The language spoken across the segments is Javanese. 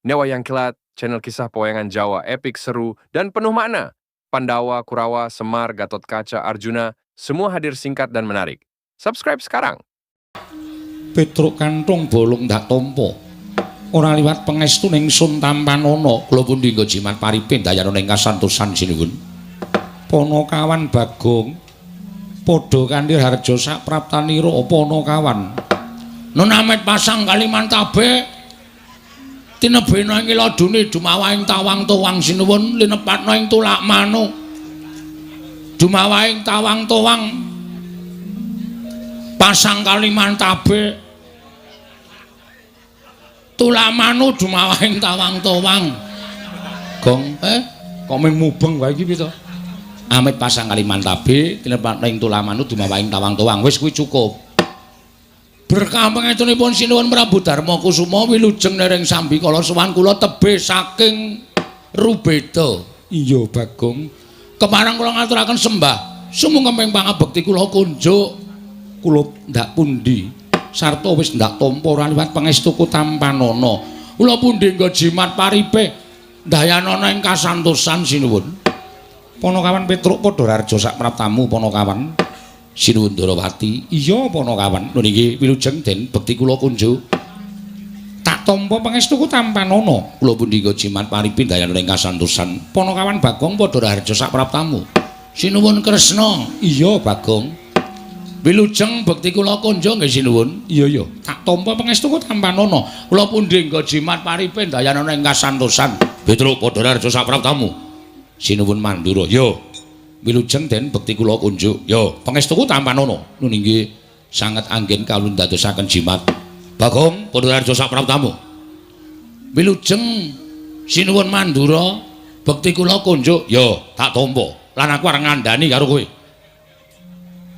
Nek Wayang Kilat, channel kisah pewayangan Jawa epik seru dan penuh makna. Pandawa, Kurawa, Semar, Gatot Kaca, Arjuna, semua hadir singkat dan menarik. Subscribe sekarang. Petruk kanthong bolong ndak tampa. Ora liwat pangestu ning Sun Tampanana, kula pundi nggo jimat paripe dayana ning kasantosan sinuwun. Panakawan Bagong padha kanthi harja sak praptanira Panakawan. Nun amet pasang Kalimantabe tinebena ing iladune dumawa ing tawang-tawang sinuwun linepatna ing tulak manu. Dumawa ing tawang-tawang pasang Kalimantabe tulak manu dumawa ing tawang-tawang. Gong, kok mung mubeng wae iki piye to? Amit pasang Kalimantabe tinebana ing tulak manu dumawa ing tawang-tawang. Wis kuwi cukup. Berkah pangetunipun sinuwun Prabu Darma Kusuma wilujeng nering sambikala sowan kula tebih saking Rubeda. Iya Bagong. Kemarang kula ngaturaken sembah sumungkaping pangabekti kula kunjuk. Kula ndak pundi sarta wis ndak tampa ora liwat pangestuku Tampanana. Kula pundi nggo jimat paripe dayanana ing kasantosan sinuwun. Panakawan Petruk padha raja sak praptamu Panakawan. Sinuwun Darawati. Iya Panakawan. Lho niki wilujeng den bekti kula kunjuk. Tak tampa pangestuku Tampanana. Kula pundi nggo jimat paripe dayanana ing kasantosan. Panakawan Bagong padha raja sak praptamu. Sinuwun Kresna. Iya Bagong. Wilujeng bekti kula kunjuk nggih sinuwun. Iya ya. Tak tampa pangestuku Tampanana. Kula pundi nggo jimat paripe dayanana ing kasantosan. Petruk padha raja sak praptamu. Sinuwun Mandura. Ya. Wilujeng den bekti kula kunjuk. Ya, pangestuku Tampanana. Nun inggih sanget anggen kawula dadosaken jimat. Bagong padha raja sak praptamu. Wilujeng sinuwun Mandura bekti kula kunjuk. Ya, tak tampa. Lan aku arep ngandhani karo kowe.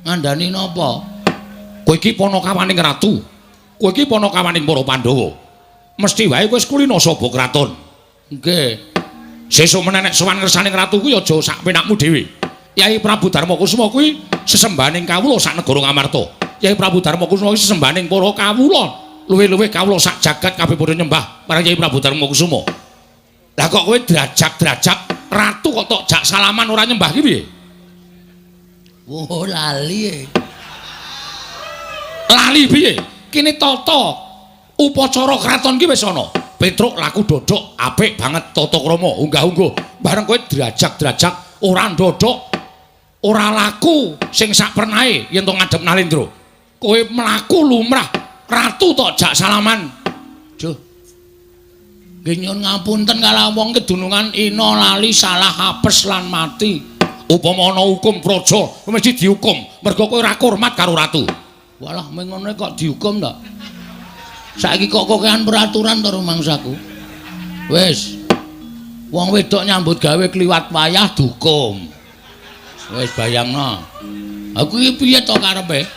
Ngandhani napa? Kowe iki panakawaning ratu. Kowe iki panakawaning para Pandhawa. Mesthi wae kowe wis kulina saba kraton. Nggih. Sesuk menenek sowan ngersaning ratu kuwi aja sak penakmu dhewe. Yai Prabu Darma Kusuma kuwi sesembahaning kawula sak negara Ngamarta. Yai Prabu Darma Kusuma kuwi sesembahaning para kawula. Luwih-luwih kawula sak jagat kabeh padha nyembah marang Yai Prabu Darma Kusuma. Lah kok kowe derajat-derajat ratu kok tok jak salaman ora nyembah ki piye? Oh, lali. Lali piye? Kene tata upacara kraton ki wis ana. Petruk laku dodok apik banget tata krama unggah-ungguh. Bareng kowe derajat-derajat ora ndodok ora laku sing sak pernahe yen to ngadhep Nalendra. Kowe mlaku lumrah ratu tok jak salaman. Duh. Nggih nyuwun ngapunten kala wong kedunungan ina lali salah apes lan mati. Upama ana hukum praja mesti dihukum mergo kowe ora hormat karo ratu. Walah meng ngene kok dihukum to. Saiki kok kokean peraturan to rumangsaku. Wis. Wong wedok nyambut gawe kliwat wayah dihukum. Wis bayangno. Aku iki piye to karepe?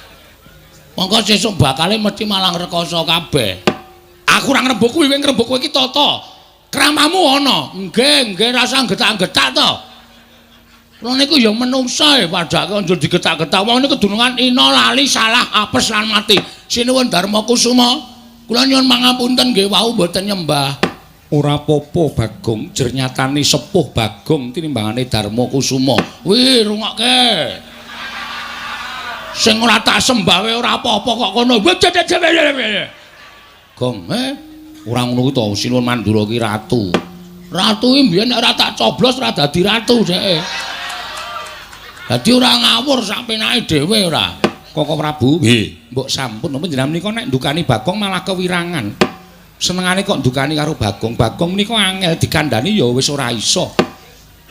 Monggo sesuk bakale mesti malang rekoso kabeh. Aku ora ngrembug kuwi, kowe ngrembug kowe iki tata. Kramamu ana. Nggih, nggih rasa getak-getak to. Kula niku ya menungsa padake aja digetak-getak. Wong niku kedunungan ina lali salah apes lan mati. Sinuwun Darma Kusuma. Kula nyuwun pangapunten nggih wau mboten nyembah. Ora apa-apa Bagong, jernyatane sepuh Bagong tinimbangane Darma Kusuma. Wih, rungokke. Sing ora tak sembah wae ora apa-apa kok kono. Gong, ora ngono kuwi to, Sinuwun Mandura ki ratu. Ratu iki mbiyen nek ora tak coblos ora dadi ratu dheke. Dadi ora ngawur sak penake dhewe ora. Koko Prabu, nggih, mbok sampun napa jenengan menika nek ndukani Bagong malah kewirangan. Senengane kok ndukani karo Bagong. Bagong menika angel dikandhani ya wis ora iso.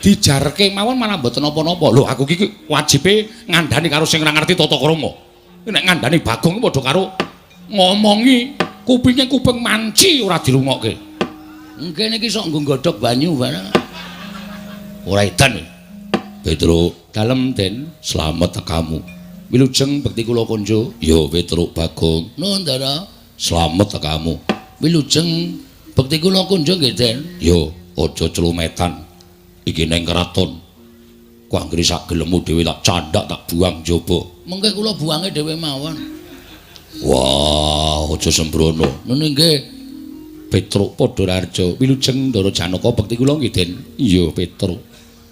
Dijarke mawon malah mboten napa-napa. Lho aku iki wajibe ngandhani karo sing ora ngerti tata krama. Nek ngandhani Bagong padha karo ngomongi kupinge kuping manci ora dirungokke. Nggih niki sok nggo nggodhog banyu bareng. Ora edan. Petruk, dalem Den, slamet tekamu. Wilujeng bekti kula kunjuk. Ya Petruk Bagong. Nuwun Ndara. Slamet tekamu. Wilujeng bekti kula kunjuk nggih Den. Ya aja celumetan. Iki ning kraton. Ku anggere sak gelemmu dhewe tak candhak tak buang njaba. Mengke kula buange dhewe mawon. Wah, aja sembrono. Nune nggih. Petruk padha raharja wilujeng Ndara Janaka bekti kula nggih Den. Iya Petruk.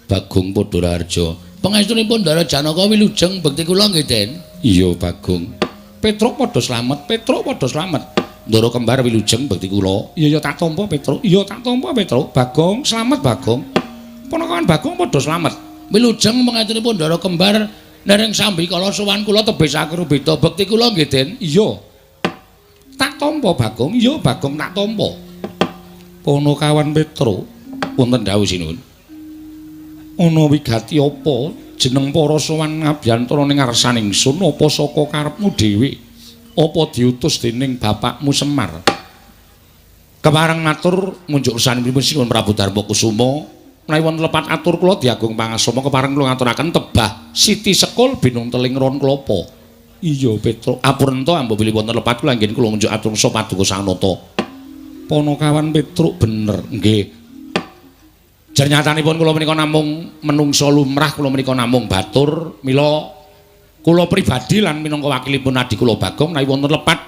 Bagong padha raharja. Pangestunipun Ndara Janaka wilujeng bekti kula nggih Den. Iya Bagong. Petruk padha slamet, Petruk padha slamet. Ndara kembar wilujeng bekti kula. Iya ya tak tampa Petruk. Iya tak tampa Petruk. Bagong slamet Bagong. Ponokawan Bagong padha slamet. Wilujeng pangestunipun Ndara kembar dereng sambi kala sowan kula tebih sakrubeda bekti kula nggih Den. Iya. Tak tampa Bagong. Iya Bagong tak tampa. Ponokawan Petruk wonten dawuh sinuwun. Ana wigati apa jeneng para sowan ngabiyantara ning ngarsaning ingsun apa saka karepmu dhewe? Apa diutus dening bapakmu Semar? Kepareng matur munjuk kersanipun sinuwun Prabu Darma Kusuma. Menawi wonten lepat atur kula Diagung Pangasoma kepareng kula ngaturaken tebah Siti Sekul binung teling ron klapa. Iya Petruk. Apurenta ambo bilih wonten lepat kula nggih kula munjuk atur paduka sanata. Ponokawan Petruk bener nggih. Jernyatanipun kula menika namung menungsa lumrah, kula menika namung batur, mila kula pribadi lan minangka wakilipun adi kula Bagong menawi wonten lepat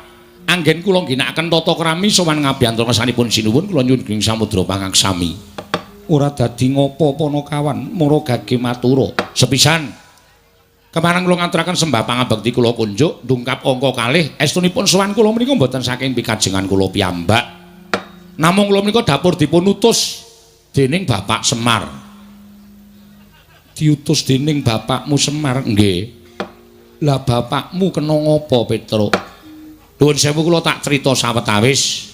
anggen kula ngginakaken tata krami sowan ngabiyantara kersanipun sinuwun kula nyuwun ing samudra pangaksami. Ora dadi ngopo Ponokawan, mara gage matura. Sepisan kemarang kula ngaturaken sembah pangabekti kula kunjuk ndungkap angka kalih estunipun sowan kula menika mboten saking pikajengan kula piyambak. Namung kula menika dapur dipun utus dening Bapak Semar. Diutus dening bapakmu Semar nggih. Lah bapakmu kena ngopo Petruk? Nuwun sewu kula tak crita sawetawis.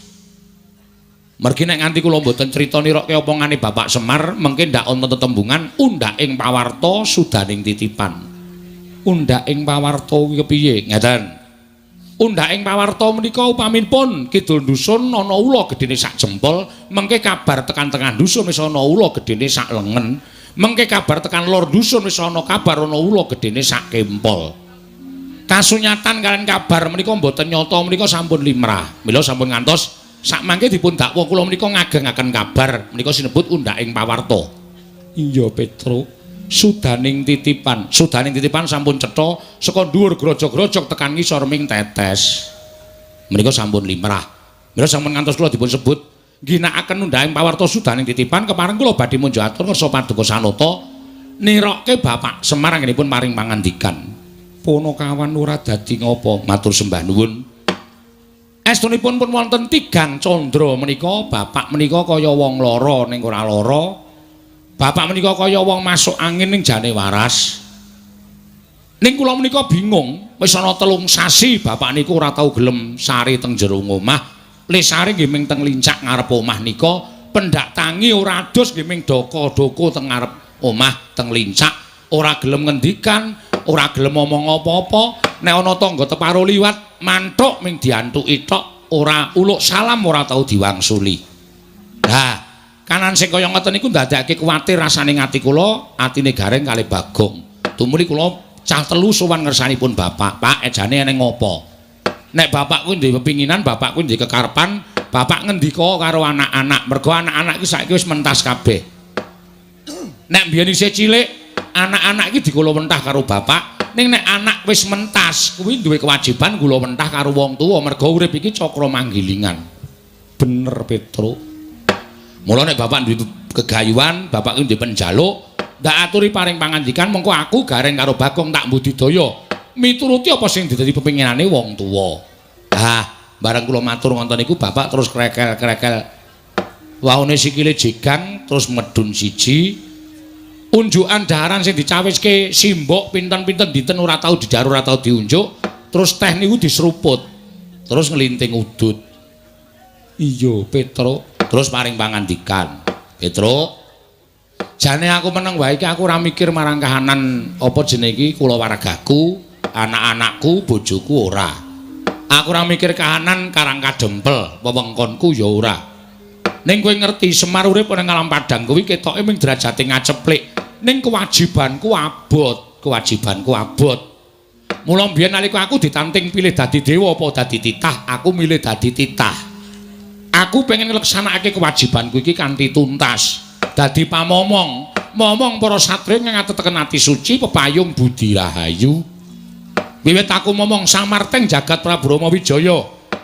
Mergi nek nganti kula mboten crita nirokke opongane Bapak Semar, mengke ndak wonten tetembungan undhak ing pawarta sudaning titipan. Undhak ing pawarta kuwi kepiye? Ngeten. Undhak ing pawarta menika upaminipun kidul dusun ana ula gedene sak jempol, mengke kabar tekan tengah dusun wis ana ula gedene sak lengen, mengke kabar tekan lor dusun wis ana kabar ana ula gedene sak kempol. Kasunyatan kalian kabar menika mboten nyata menika sampun limrah. Mila sampun ngantos sak mangke dipun dakwa kula menika ngagengaken kabar menika sinebut undhak ing pawarta. Iya Petruk. Sudaning titipan sampun cetha saka dhuwur grojok-grojok tekan ngisor ming tetes. Menika sampun limrah. Mila sampun ngantos kula dipun sebut ginakaken undhahing pawarta sudaning titipan kepareng kula badhe munjuk atur ngersa paduka sanata nirokke Bapak Semar anggenipun maring pangandikan. Ponokawan ora dadi ngapa matur sembah nuwun. Estunipun pun wonten tigang candra menika bapak menika kaya wong lara ning ora lara. Bapak menika kaya wong masuk angin ning jane waras. Ning kula menika bingung, wis ana 3 sasi bapak niku ora tau gelem sari teng jero omah. Le sari nggih ming teng lincak ngarep omah nika, pendak tangi ora adus nggih ming doko-doko teng ngarep omah teng lincak, ora gelem ngendikan, ora gelem ngomong apa-apa. Nek ana tangga teparo liwat, mantuk ming diantuki tok, ora uluk salam ora tau diwangsuli. Nah, kanan sing kaya ngoten niku ndadekake kuwatir rasane ati kula, atine gareng kalih Bagong. Tumuli kula cah telu sowan ngersanipun bapak. Pak, ejane eneng ngopo? Nek bapak kuwi duwe pepinginan, bapak kuwi duwe kekarepan, bapak ngendika karo anak-anak. Mergo anak-anak iki saiki wis mentas kabeh. Nek biyen isih cilik, anak-anak iki dikula mentah karo bapak. Ning nek anak wis mentas, kuwi duwe kewajiban kula mentah karo wong tuwa. Mergo urip iki cakra manggilingan. Bener Petruk. Mula nek bapak duwe kegayuhan, bapak kuwi duwe penjaluk, ndak aturi paring pangandikan mengko aku gareng karo Bagong tak mbudidaya. Mituruti apa sing dadi pepinginane wong tuwa. Ah, bareng kula matur ngonten niku bapak terus krekel-krekel. Waune sikile jegang terus medun siji. Unjukan daharan sing dicawiske simbok pinten-pinten dinten ora tau didaru ora tau diunjuk, terus teh niku diseruput. Terus nglinting udut. Iya, Petruk. Terus paring pangandikan. Petruk, jane aku meneng wae iki aku ora mikir marang kahanan apa jenenge iki kulawargaku, anak-anakku, bojoku ora. Aku ora mikir kahanan karang kadempel, wewengkonku ya ora. Ning kowe ngerti Semar urip ning alam padang kuwi ketoke ming derajate ngaceplik. Ning kewajibanku abot. Mula mbiyen nalika aku ditanting pilih dadi dewa apa dadi titah, aku milih dadi titah. Aku pengen ngleksanakake kewajibanku iki kanthi tuntas. Dadi pamomong, momong para satriya ngateken ati suci pepayung budi rahayu. Wiwit aku momong samarteng jagat Prabu Rama Wijaya,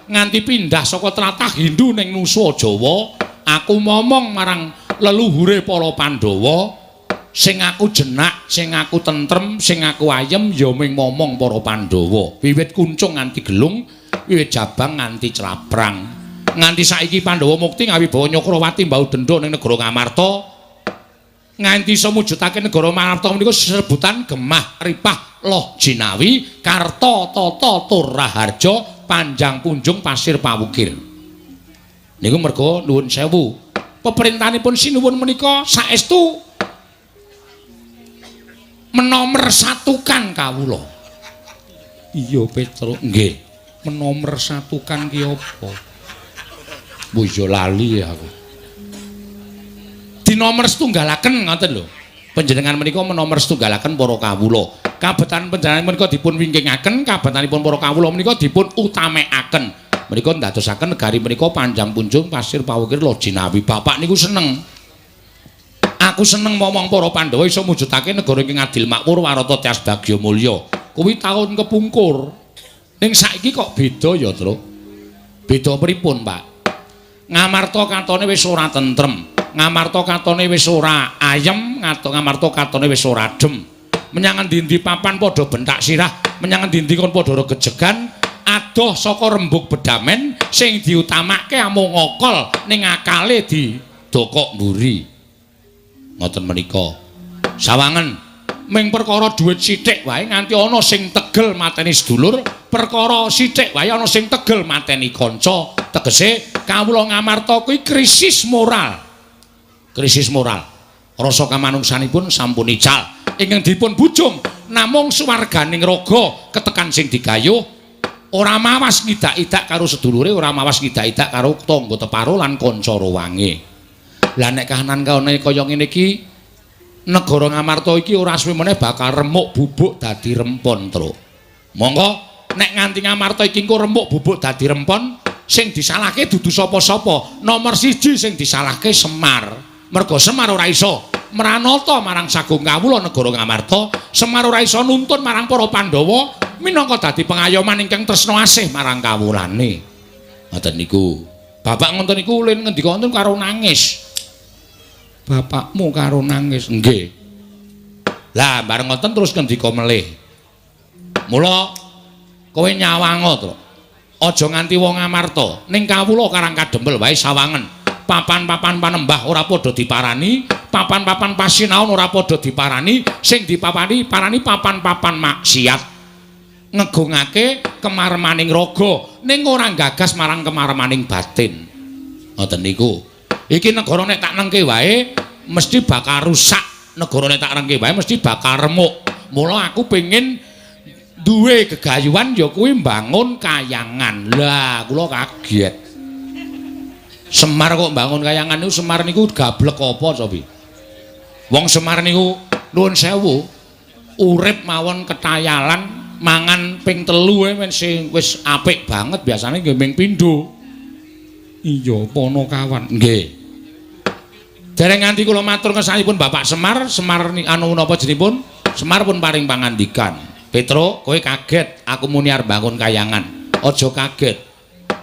nganti pindah saka tlatah Hindu ning Nusa Jawa, aku momong marang leluhure para Pandhawa, sing aku jenak, sing aku tentrem, sing aku ayem ya ming momong para Pandhawa. Wiwit kuncung nganti gelung, wiwit jabang nganti crabrang. Nganti saiki Pandhawa mukti ngawibawa Nyakrawati mbau dendha ning negara Ngamarta. Nganti iso mujudake negara Ngamarta menika sesebutan Gemah Ripah Loh Jinawi Karta Tata Tur Raharja Panjang Punjung Pasir Pawukir. Niku merga nuwun sewu. Peperintahanipun sinuwun menika saestu menomersatukan kawula. Iya Petruk, nggih. Menomersatukan ki apa? Boyo lali aku. Dinomer setunggalaken ngoten lho. Panjenengan menika menomer setunggalaken para kawula. Kabetan panjenengan menika dipun wingkingaken, kabetanipun para kawula menika dipun utamekaken. Menika ndadosaken negari menika Panjang Punjung Pasir Pawukir Loh Jinawi. Bapak niku seneng. Aku seneng momong para Pandhawa iso mujudake negara ing adil makmur warata tias bagya mulya. Kuwi taun kepungkur. Ning saiki kok beda ya, Tru? Beda pripun, Pak? Ngamarta katone wis ora tentrem. Ngamarta katone wis ora ayem, Ngamarta katone wis ora adem. Menyang endi-endi papan padha bentak sirah, menyang endi-endi kon padha gejegan, adoh saka rembug bedamen sing diutamake amung ngokol ning akale didokok mburi. Ngoten menika. Sawangen ming perkara dhuwit sithik wae nganti ana sing tegel mateni sedulur, perkara sithik wae ana sing tegel mateni kanca. Tegese kawula Ngamarta kuwi krisis moral. Krisis moral. Rasa kamanungsanipun sampun ical. Ingkang dipun bujung namung suwarganing raga ketekan sing digayuh, ora mawas ngidak-idak karo sedulure, ora mawas ngidak-idak karo tangga teparo lan kanca rowange. Lah nek kahanan kaya ngene iki, negara Ngamarta iki ora suwe meneh bakal remuk bubuk dadi rempon, Tru. Monggo nek nganti Ngamarta iki engko remuk bubuk dadi rempon, sing disalahke dudu sapa-sapa. Nomor 1 sing disalahke Semar. Merga Semar ora iso mranata marang sagung kawula negara Ngamarta, Semar ora iso nuntun marang para Pandhawa minangka dadi pengayoman ingkang tresna asih marang kawulane. Ngoten niku. Bapak ngoten niku ulin ngendika wonten karo nangis. Bapakmu karo nangis. Nggih. Lah bareng ngoten terus ngendika melih. Mula kowe nyawanga, Tru. Aja nganti wong Ngamarta ning kawula Karang Kadempel wae sawangen. Papan-papan panembah ora padha diparani, papan-papan pasinaon ora padha diparani, sing dipapani parani papan-papan maksiat. Ngegungake kemaremaning raga ning ora gagas marang kemaremaning batin. Ngoten niku. Iki negara nek tak nengke wae mesti bakal rusak. Negara nek tak nengke wae mesti bakal remuk. Mula aku pengin duwe gegayuhan ya kuwi mbangun kayangan. Lah kula kaget. Semar kok bangun kayangan niku, Semar niku gablek apa cobi? Wong Semar niku nuwun sewu urip mawon ketayalan mangan ping 3 men sing wis apik banget biasane nggih ping pindho. Iya Ponokawan. Nggih. Dereng nganti kula matur kesanipun Bapak Semar, Semar anu napa jenipun? Semar pun paring pangandikan. Petro, kowe kaget aku muni arep bangun kayangan. Aja kaget.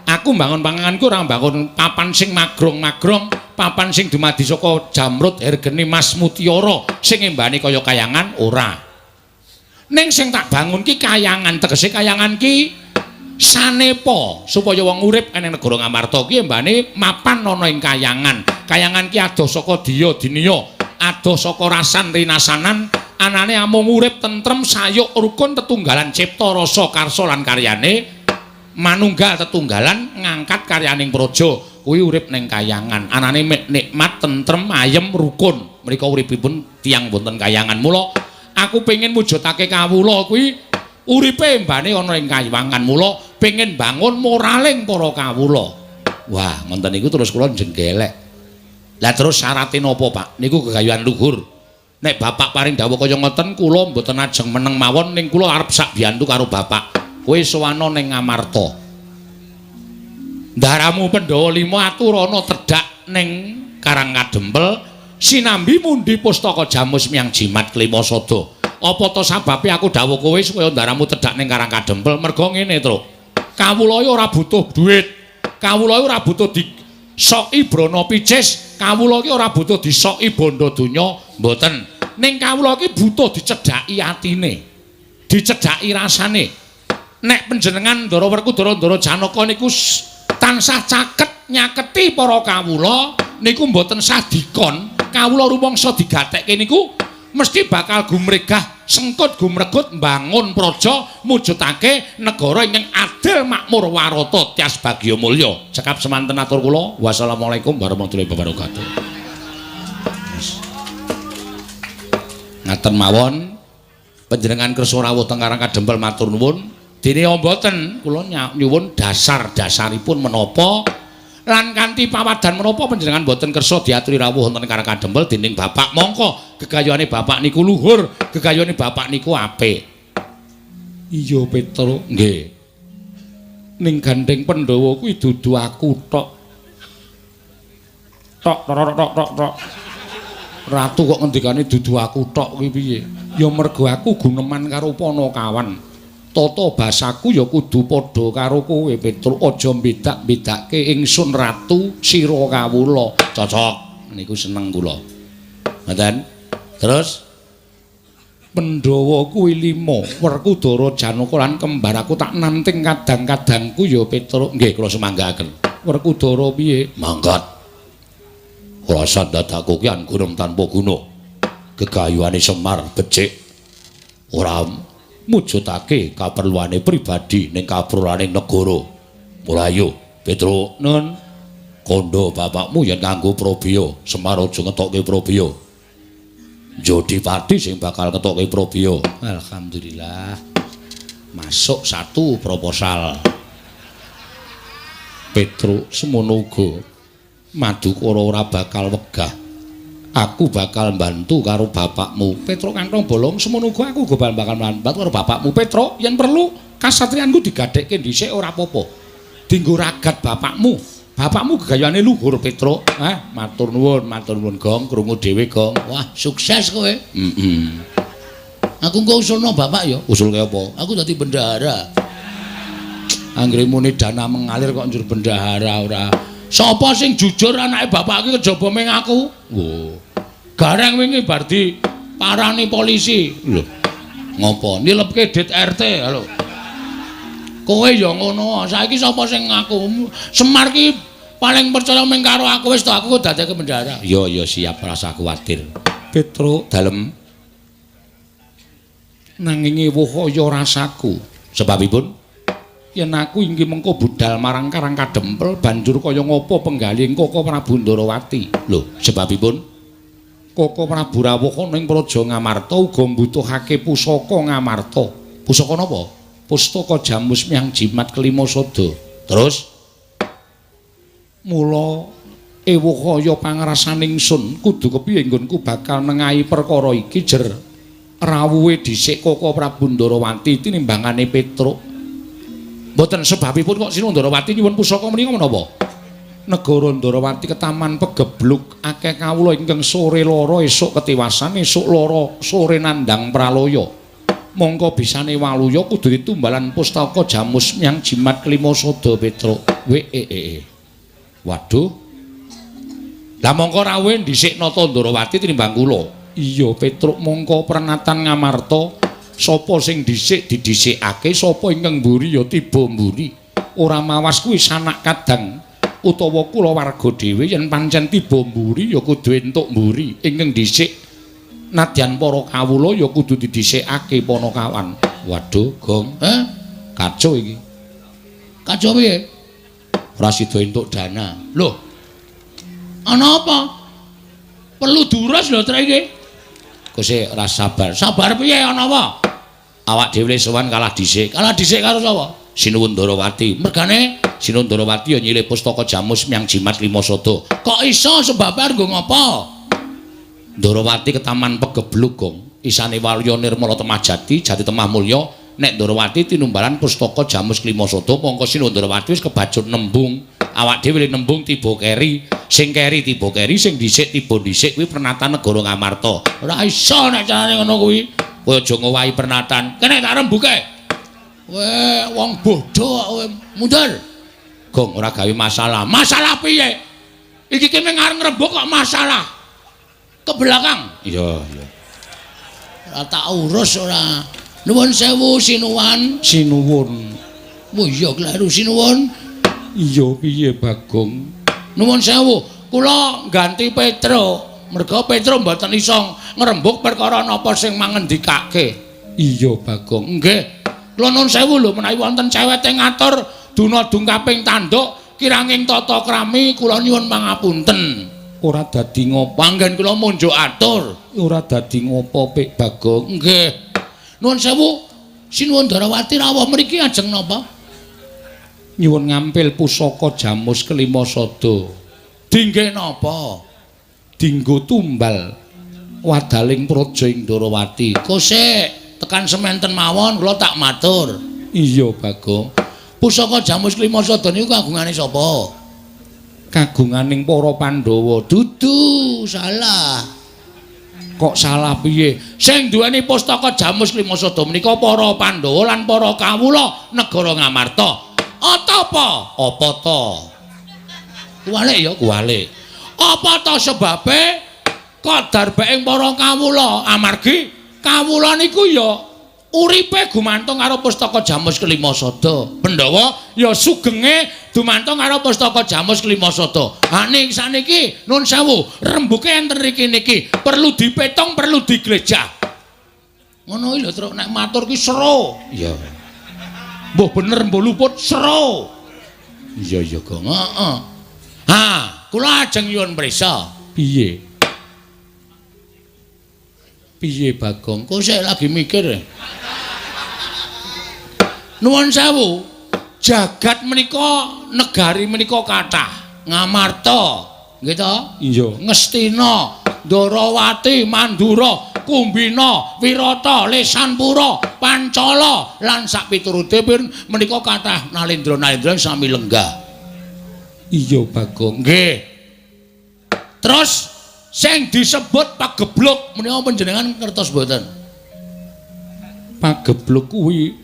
Aku mbangun panganganku ora mbangun papan sing magrong-magrong, papan sing dumadi saka jamrut hergene Mas Mutiara sing embane kaya kayangan ora. Ning sing tak bangun ki kayangan, tegese kayangan ki sanepa supaya wong urip ing negara Ngamarta ki embane mapan ana ing kayangan. Kayangan ki adoh saka diya dinya, adoh saka rasan rinasanan, anane amung urip tentrem sayuk rukun tetunggalan cipta rasa karsa lan karyane. Manunggal tetunggalan ngangkat karyaning praja kuwi urip ning kayangan anane nikmat tentrem ayem rukun mriku uripipun tiyang wonten kayangan. Mula aku pengin mujudake kawula kuwi uripe mbane ana ing kayangan. Mula pengin bangun moraling para kawula. Wah ngoten niku terus kula jenggelek. Lah terus syaraté napa Pak? Niku gegayuhan luhur. Nek Bapak paring dawuh kaya ngoten kula mboten ajeng meneng mawon ning kula arep sak biyantu karo Bapak. Kowe sowana ning Ngamarta. Ndaramu Pandhawa 5 aturana tedhak ning Karang Kadempel, sinambi mundi pustaka Jamus Miyang Jimat Klimasada. Apa to sababe aku dawuh kowe supaya ndaramu tedhak ning Karang Kadempel? Merga ngene, Tru. Kawula ora butuh duit. Kawula ora butuh disoki brana picis. Kawula iki ora butuh disoki bondo donya, mboten. Ning kawula iki butuh dicedhaki atine. Dicedhaki rasane. Nek panjenengan Ndara Werkudara Ndara Janaka niku tansah caket nyaketi para kawula niku mboten sah dikon. Kawula rumangsa digatekke niku mesti bakal gumregah sengkut gumregut mbangun praja mujudake negara ingkang adil makmur warata tias bagya mulya. Cekap semanten atur kula. Wassalamualaikum warahmatullahi wabarakatuh. Ngaten mawon panjenengan kersa rawuh teng Karang Kadempel matur nuwun. Dene mboten kula nyuwun dasar-dasaripun menapa lan kanthi pawadan menapa panjenengan mboten kersa diaturi rawuh wonten Karang Kadempel dening bapak, mongko gegayane bapak niku luhur, gegayane bapak niku apik. Iya Petro, nggih. Ning gandeng Pandhawa kuwi dudu aku tok. Tok. Ratu kok ngendikane dudu aku tok kuwi piye? Ya mergo aku guneman karo Panakawan. Tata basaku ya kudu padha karo kowe Petro. Aja bedak-bedake ingsun ratu sira kawula. Cocok. Niku seneng kula. Ngoten. Terus Pandhawa kuwi 5, Werkudara Janaka lan kembar aku tak nanting kadang-kadangku ya Petro. Nggih kula semanggaken. Werkudara piye? Mangkat. Ora sandadaku ki gunung tanpa guna. Gegayuhane Semar becik. Ora mujudake kaperluane pribadi ning kaperluane negara. Mulayu, Petro, nun kandha bapakmu yen kanggo Prabeya, Semar aja ngetokke Prabeya. Jodipati sing bakal ngetokke Prabeya. Alhamdulillah. Masuk 1 proposal. Petro semono uga. Madukara ora bakal wegah. Aku bakal mbantu karo bapakmu. Petro kantong bolong semono uga aku uga bakal mbantu karo bapakmu. Petro, yen perlu kasatriyanku digadekke dhisik ora apa-apa. Dinggo ragat bapakmu. Bapakmu gegayane luhur Petro. Matur nuwun Gong, krungu dhewe Gong. Wah, sukses kowe. Aku engko usulno bapak ya. Usulke apa? Aku dadi bendahara. Anggere muni dana mengalir kok njur bendahara ora. Sapa sing jujur anake bapak iki kejaba ming aku? Wo. Gareng wingi bar di parani polisi. Lho. Ngopo? Nilepke dit RT lho. Kowe ya ngono. Saiki sapa sing ngaku? Semar ki paling percaya ming karo aku wis to aku dadake bendahara. Ya siap ora usah kuwatir. Petro dalem. Nanging wohaya rasaku. Sebabipun yen aku inggih mengko budal marang Karang Kadempel banjur kaya ngapa penggalih Koko Prabu Ndarawati. Lho, sebabipun Koko Prabu rawuh ning Praja Ngamarta uga mbutuhake pusaka Ngamarta. Pusaka napa? Pustaka Jamus Myang Jimat Kelima Sada. Terus mula ewuh kaya pangrasaning sun kudu kepiye nggonku bakal nengahi perkara iki jer rawuhe dhisik Koko Prabu Ndarawati tinimbangane Petro. Mboten sebabipun kok Sinu Ndarawati nyuwun pusaka menika menapa? Negara Ndarawati ketaman pegebluk akeh kawula ingkang sore lara esuk ketiwasan esuk lara sore nandhang pralaya. Mongko bisane waluya kudu ditumbalan pustaka Jamus Myang Jimat Kelima Sada Petro. Waduh. Lah mongko rawuhe dhisik nata Ndarawati tinimbang kula. Iya Petro mongko pranatan Ngamarta. Sapa sing dhisik didhisikake, sapa ingkang mburi ya tiba mburi. Ora mawas kuwi sanak kadang utawa kula warga dhewe yen pancen tiba mburi ya kudu entuk mburi. Ingkang dhisik nadyan para kawula ya kudu didhisikake Panakawan. Waduh, Gong. Kacau iki. Kacau piye? Ora sida entuk dana. Loh. Ana apa? Perlu duras lho trek iki. Kose ora sabar. Sabar piye ana apa? Awak dhewe sowan kalah dhisik. Kalah dhisik karo sapa? Sinuwun Ndarawati. Mergane Sinuwun Ndarawati ya nyilih pustaka Jamus Myang Jimat Kelima Sada. Kok iso sebab arep ngopo? Ndarawati ketaman pegebluk, Gong. Isane Waluya Nirmala Temahjati, Jati Temah Mulya. Nek Ndarawati tinumbalan pustaka Jamus Kelima Sada, mongko Sinuwun Ndarawati wis kebajut nembung. Awak dhewe nembung tiba keri. Sing keri tiba keri, sing dhisik tiba dhisik kuwi pernatan negara Ngamarta. Ora iso nek carane ngono kuwi. Kowe aja ngowahi pernatan. Kene tak rembuke. wong bodoh kowe. Mundur. Gong ora gawe masalah. Masalah piye? Iki ki mung arep ngrembug kok masalah. Ke belakang. Iya, iya. Ora tak urus ora. Nuwun sewu sinuwun. Sinuwun. Oh iya kleru sinuwun. Iya piye Bagong? Nuwun sewu, kula ganti Petro. Merga Petro mboten iso ngrembug perkara napa sing mangendikake. Iya Bagong. Nggih. Kula nuwun sewu lho menawi wonten cewek ngatur dunadung kaping tanduk kiranging tata krami kula nyuwun pangapunten. Ora dadi ngopo anggen kula munjuk atur. Ora dadi ngopo Pik Bagong. Nggih. Nuwun sewu Sinuwun Darawati rawuh mriki ajeng napa? Nyuwun ngampil pusaka Jamus Kelima Sada. Dingge napa? Dinggo tumbal wadaling praja ing Darawati. Kosek tekan semanten mawon kula tak matur. Iya Bagong. Pusaka Jamus Kelima Sada niku kagungane sapa? Kagunganing para Pandhawa. Dudu, salah. Kok salah piye? Sing duweni pustaka Jamus Kelima Sada menika para Pandhawa lan para kawula negara Ngamarta. Apa? Apa to? Kuwalik ya, kuwalik. Apa to sebabe kok darbeking para kawula amargi kawula niku ya uripe gumantung karo pustaka Jamus Kelima Sada. Pandhawa ya sugenge dumantung karo pustaka Jamus Kelima Sada. Ha ning saniki nun sewu, rembuke enten riki niki perlu dipetung, perlu diglejah. Ngono lho Truk nek matur ki sero. Iya. Mbah bener mbah luput sero. Iya iya Gong. Heeh. Ha, kula ajeng nyuwun prisa. Piye? Piye Bagong? Kok sik lagi mikir? Nuwun sewu, jagat menika negari menika kathah. Ngamarta, nggih to? Iya. Ngastina, Ndarawati, Mandura, Kumbina, Wirata, Lesanpura, Pancala lan sak piturutipun menika kathah nalendra-nalendra sami lenggah. Iya Bagong. Nggih. Terus sing disebut pagebluk menika panjenengan ngertos mboten? Pagebluk kuwi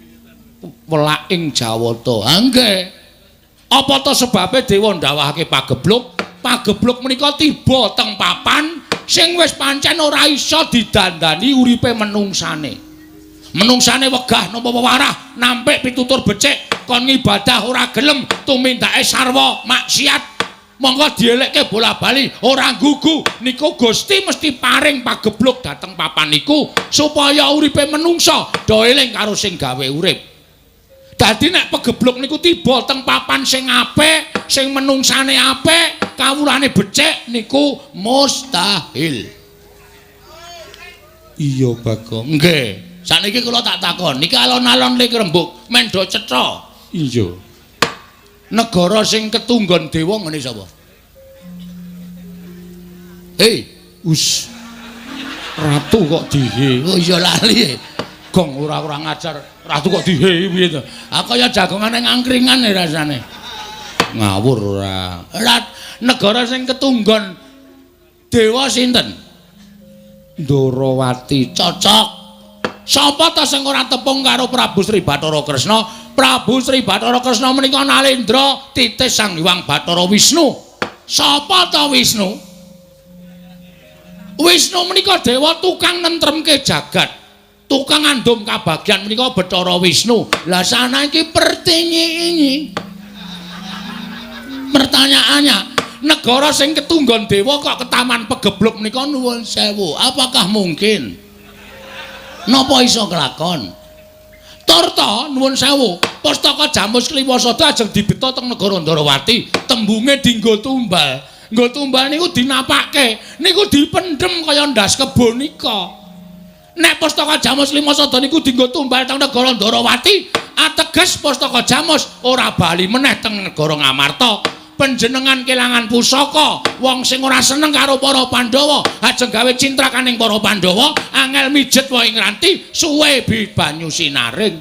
welaking Jawata. Ha nggih. Apa to sebabe dewa ndawahake pagebluk? Pagebluk menika tiba teng papan sing wis pancen ora iso didandani uripe menungsane. Menungsane wegah napa warah nampik pitutur becik kon ngibadah ora gelem tumindake sarwa maksiat. Monggo dielekke bola-bali ora gugu niku Gusti mesti paring pagebluk dateng papan niku supaya uripe menungsa do eling karo sing gawe urip. Dadi nek pagebluk niku tiba teng papan sing apik, sing menungsane apik, kawulane becik niku mustahil. Iya Bagong. Nggih. Saniki kula tak takon, niki alon-alon le Krembuk men do cetha. Iya. Negara sing ketunggon dewa ngene sapa? Us. Ratu kok dihe. Oh iya lali. Gong ora ngajar. Ratu kok dihe piye to? Ah kaya jagongane ngangkringan rasane. Ngawur ora. Negara sing ketunggon dewa sinten? Ndarawati. Cocok. Sapa ta sing ora tepung karo Prabu Sri Bathara Kresna? Prabu Sri Bathara Kresna menika nalendra titis Sang Hyang Bathara Wisnu. Sapa ta Wisnu? Wisnu menika dewa tukang nentremke jagat. Tukang andum kabagyan menika Bathara Wisnu. Lah saniki pertinyi. Pertanyaannya, negara sing ketunggon dewa kok ketaman pagebluk menika nuwun sewu. Apakah mungkin? Napa iso kelakon? Turta nuwun sewu, pustaka Jamus Kelima Sada ajeng dibeta teng negara Ndarawati, tembunge dinggo tumbal. Nggo tumbal niku dinapake, niku dipendhem kaya ndas kebon nika. Nek pustaka Jamus Kelima Sada niku dinggo tumbal teng negara Ndarawati, ateges pustaka Jamus ora bali meneh teng negara Ngamarta. Panjenengan kelangan pusaka, wong sing ora seneng karo para Pandhawa, ajeng gawe cintrakaning para Pandhawa, angel mijet wae ngranti, suwe banyu sinaring.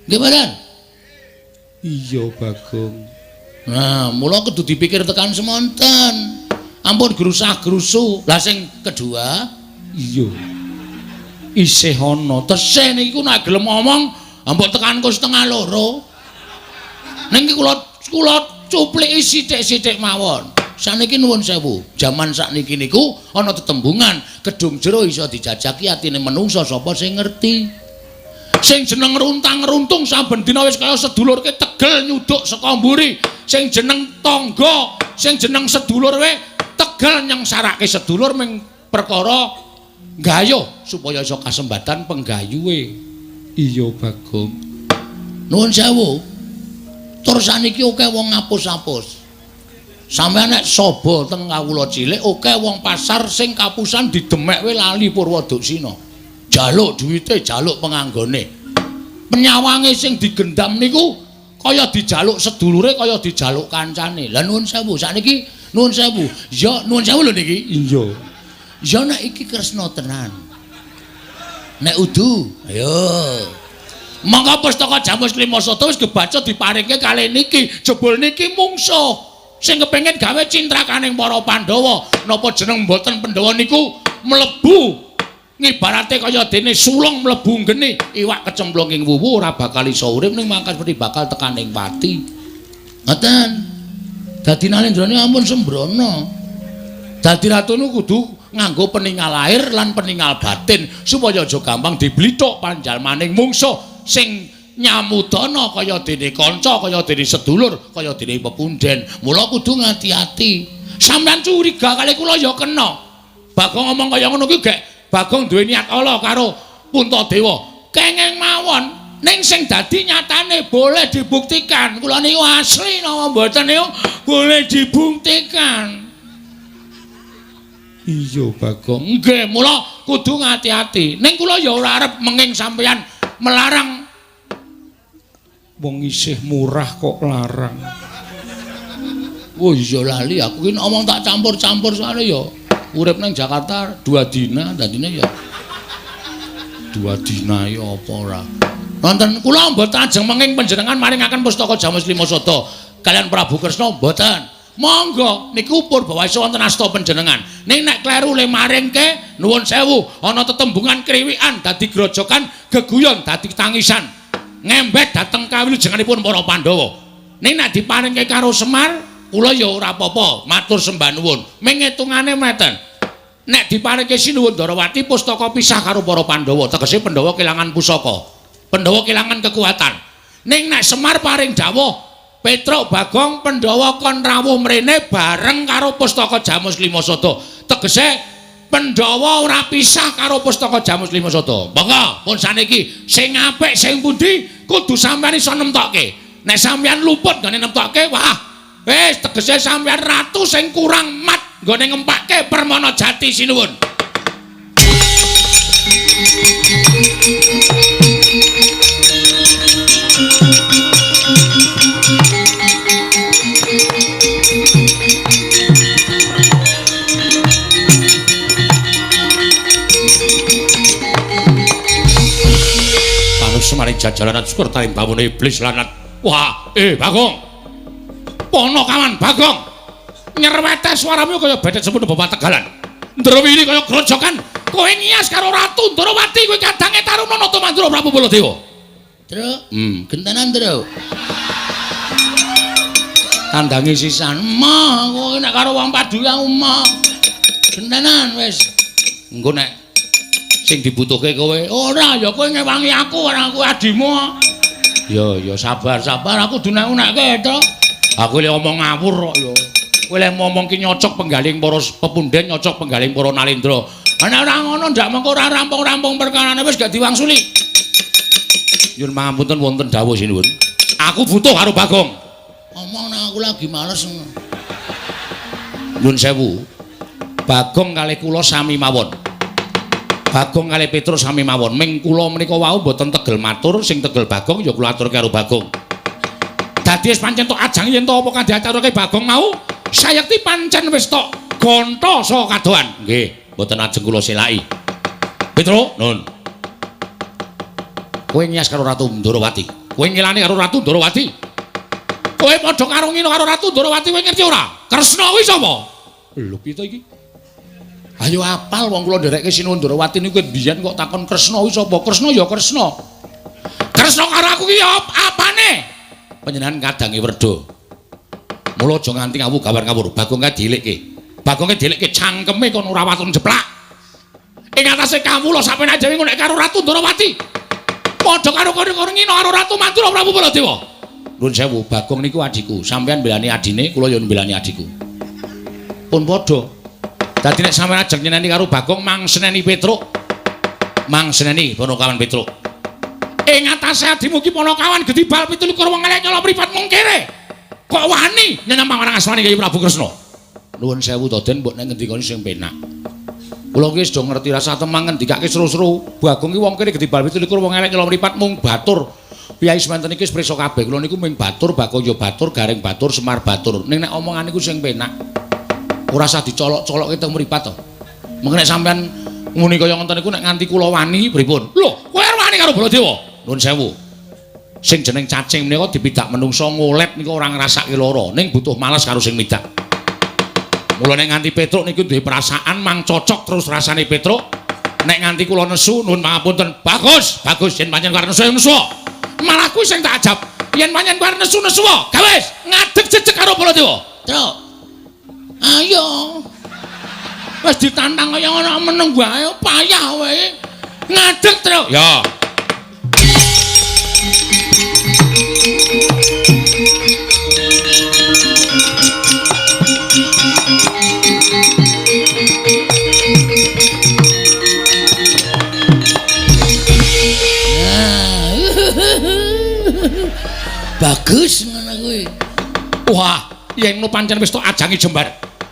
Nggih mboten? Iya, Bagong. Nah, mula kudu dipikir tekan semonten. Ampun grusah-grusu. Lah sing kedua, iya. Isih ana tesih niku nek gelem ngomong, Mbok tekanku setengah loro. Ning iki kula cupliki sithik-sithik mawon. Saniki nuwun sewu, jaman sakniki niku ana tetembungan kedung jero iso dijajaki atine menungsa sapa sing ngerti. Sing jeneng runtang-runtung saben dina wis kaya sedulurke tegel nyuduk saka mburi. Sing jeneng tangga, sing jeneng sedulur we tegel nyengsarake sedulur ming perkara gayuh supaya iso kasembatan penggayuhe. Iya Bagong. Nuwun sewu. Tur saniki akeh wong ngapus-apus. Sampeyan nek saba teng kawula cilik akeh wong pasar sing kapusan didemek we lali Purwoduksina. Jaluk duwite, jaluk penganggone. Penyawange sing digendam niku kaya dijaluk sedulure, kaya dijaluk kancane. Lah nuwun sewu, sakniki nuwun sewu. Ya nuwun sewu lho niki. Iya. Ya nek iki kresna tenan. Nek udu, ayo. Mangka pustaka Jamus Klimasata wis kebaca diparingke kalih niki, jebul niki mungsuh. Sing kepengin gawe cintrakaning para Pandhawa, napa jeneng mboten Pandhawa niku mlebu ngibarate kaya dene sulung mlebu geni, iwak kecemplung ing wuwu ora bakal iso urip ning mangkat mesti bakal tekaning pati. Ngoten. Dadi nalendrane ampun sembrono. Dadi ratune kudu nganggo peninggal lahir lan peninggal batin supaya aja gampang diblithuk panjalmaning mungsuh sing nyamudana kaya dene kanca, kaya dene sedulur, kaya dene pepunden. Mula kudu ngati-ati. Sampeyan curiga kali kula ya kena. Bagong ngomong kaya ngono ki gek Bagong duwe niat ala karo Puntadewa. Kenging mawon ning sing dadi nyatane boleh dibuktikan. Kula niku asli napa mboten niku boleh dibuktikan. Iya Bagong. Nggih, mula kudu ngati-ati. Ning kula ya ora arep menging sampeyan melarang wong isih murah kok larang. Oh iya lali aku ki ngomong tak campur-campur soalnya ya urip nang Jakarta 2 dina dadine ya 2 dina ya apa ora. Wonten kula mboten ajeng menging panjenengan maringaken pustaka Jamus Klimasata kalian Prabu Kresna mboten. Monggo niku Purbawasa wonten asta panjenengan. Ning nek kleru le maringke nuwun sewu ana tetembungan kriwikan dadi grojokan geguyon dadi tangisan. Ngembet dateng kawilujenganipun para Pandhawa. Ning nek diparingke karo Semar, kula ya ora apa-apa, matur sembah nuwun. Ming hitungane meten. Nek diparingke Sinuwun Darawati pustaka pisah karo para Pandhawa, tegese Pandhawa kelangan pusaka. Pandhawa kelangan kekuatan. Ning nek Semar paring dawuh, Petruk Bagong Pandhawa kon rawuh mrene bareng karo pustaka Jamus Klimasata. Tegese Pandhawa ora pisah karo pustaka Jamus Klimasata. Monggo pun saniki sing apik sing pundi kudu sampeyan iso nemtokke. Nek sampeyan luput gane nemtokke, wah wis tegese sampeyan ratu sing kurang mat nggone ngempake permana jati sinuwun. Semaring jajalan syukur taring bawune iblis lanat. Wah, Bagong. Pono kawan Bagong. Nyerwete suaramu kaya bedet semono bapak Tegalan. Ndrawini kaya grojokan. Kowe ngias karo Ratu Ndrawati kowe kadange taruna nata Mandura Prabu Baladewa. Truk, gentenan, Truk. Tandangi sisan. Mah, kowe nek karo wong padu ya mah. Gentenan wis. Engko nek sing dibutuhke kowe ora ya kowe ngewangi aku ora aku adimu. Ya sabar aku dunek-unekke to. Aku le omong ngawur kok ya. Kowe le ngomong ki nyocok penggaling para pepunden, nyocok penggaling para nalendra. Ana ora ngono ndak mengko ora rampung-rampung perkarane wis gak diwangsuli. Nyuwun pangapunten wonten dawuh sinuwun. Aku butuh karo Bagong. Omong nek aku lagi males. Nyuwun sewu. Bagong kalih kula sami mawon. Bagong kalih Petrus sami mawon. Ming kula menika wau mboten tegel matur, sing tegel Bagong ya kula aturke karo Bagong. Dadi wis pancen tok ajang yen to apa kang diaturke Bagong mau, sayekti pancen wis tok gonta saka kadohan. Nggih, mboten ajeng kula selaki. Petrus, nun. Kowe ngias karo Ratu Ndrawati. Kowe ngilani karo Ratu Ndrawati. Kowe padha karo ngino karo Ratu Ndrawati kowe ngerti ora? Kresna kuwi sapa? Lho piye to iki? Ayo apal wong kula nderekke Sinuwun Ndrawati niku biyen kok takon Kresna kuwi sapa? Kresna ya Kresna. tresno karo aku ki apane? Panjenengan kadange werda. Mula aja nganti ngawu gawar-gawur. Bagong kae dilikke. Bagong kae dilikke cangkeme kono ora watun jeplak. Ing atase kawula sampeyan aja ngonek karo Ratu Ndrawati. Padha karo kono ngino karo Ratu Mantura Prabu Baladewa. Nuwun sewu, Bagong niku adhiku. Sampeyan mbelani adine, kula yo mbelani adhiku. Pun padha. Dadi nek sampeyan ajeng nyeneni karo Bagong mangseneni Petruk. Mangseneni Ponokawan Petruk. Ing atase adimu ki Ponokawan Gedibal 17 wong elek nyolong mripat mung kere. Kok wani nyenyam marang asmane Kyai Prabu Kresna? Nuwun sewu Daden mbok nek ngendikane sing penak. Kula ki wis do ngerti rasa temang ngendikake seru-seru. Bagong ki wong kene Gedibal 17 wong elek nyolong mripat mung batur. Piyai semanten iki wis prisa kabeh. Kula niku mung batur, Bagong ya batur, Gareng batur, Semar batur. Ning nek omongan niku sing penak. Ora usah dicolok-colokke teng mripat to. Mengko nek sampean muni kaya ngoten niku nek nganti kula wani pripun? Lho, kowe wani karo Baladewa? Nuwun sewu. Sing jeneng cacing menika dipidak menungso ngolet niku ora ngrasake lara, ning butuh malas karo sing midak. Mula nek nganti Petruk niku duwe perasaan mang cocok terus rasane Petruk. Nek nganti kula nesu nuwun pangapunten. Bagus, bagus yen pancen karo nesu nesu. Malah kuwi sing tak ajab. Yen pancen karo nesu-nesu, gawes ngadeg jejeg karo Baladewa. Truk. Ayo. Wis ditantang kaya ngono meneng wae payah wae. Ngadeg, Truk. Ya. Bagus ngono kuwi. Wah, yen no pancen wis tok ajangi jembar.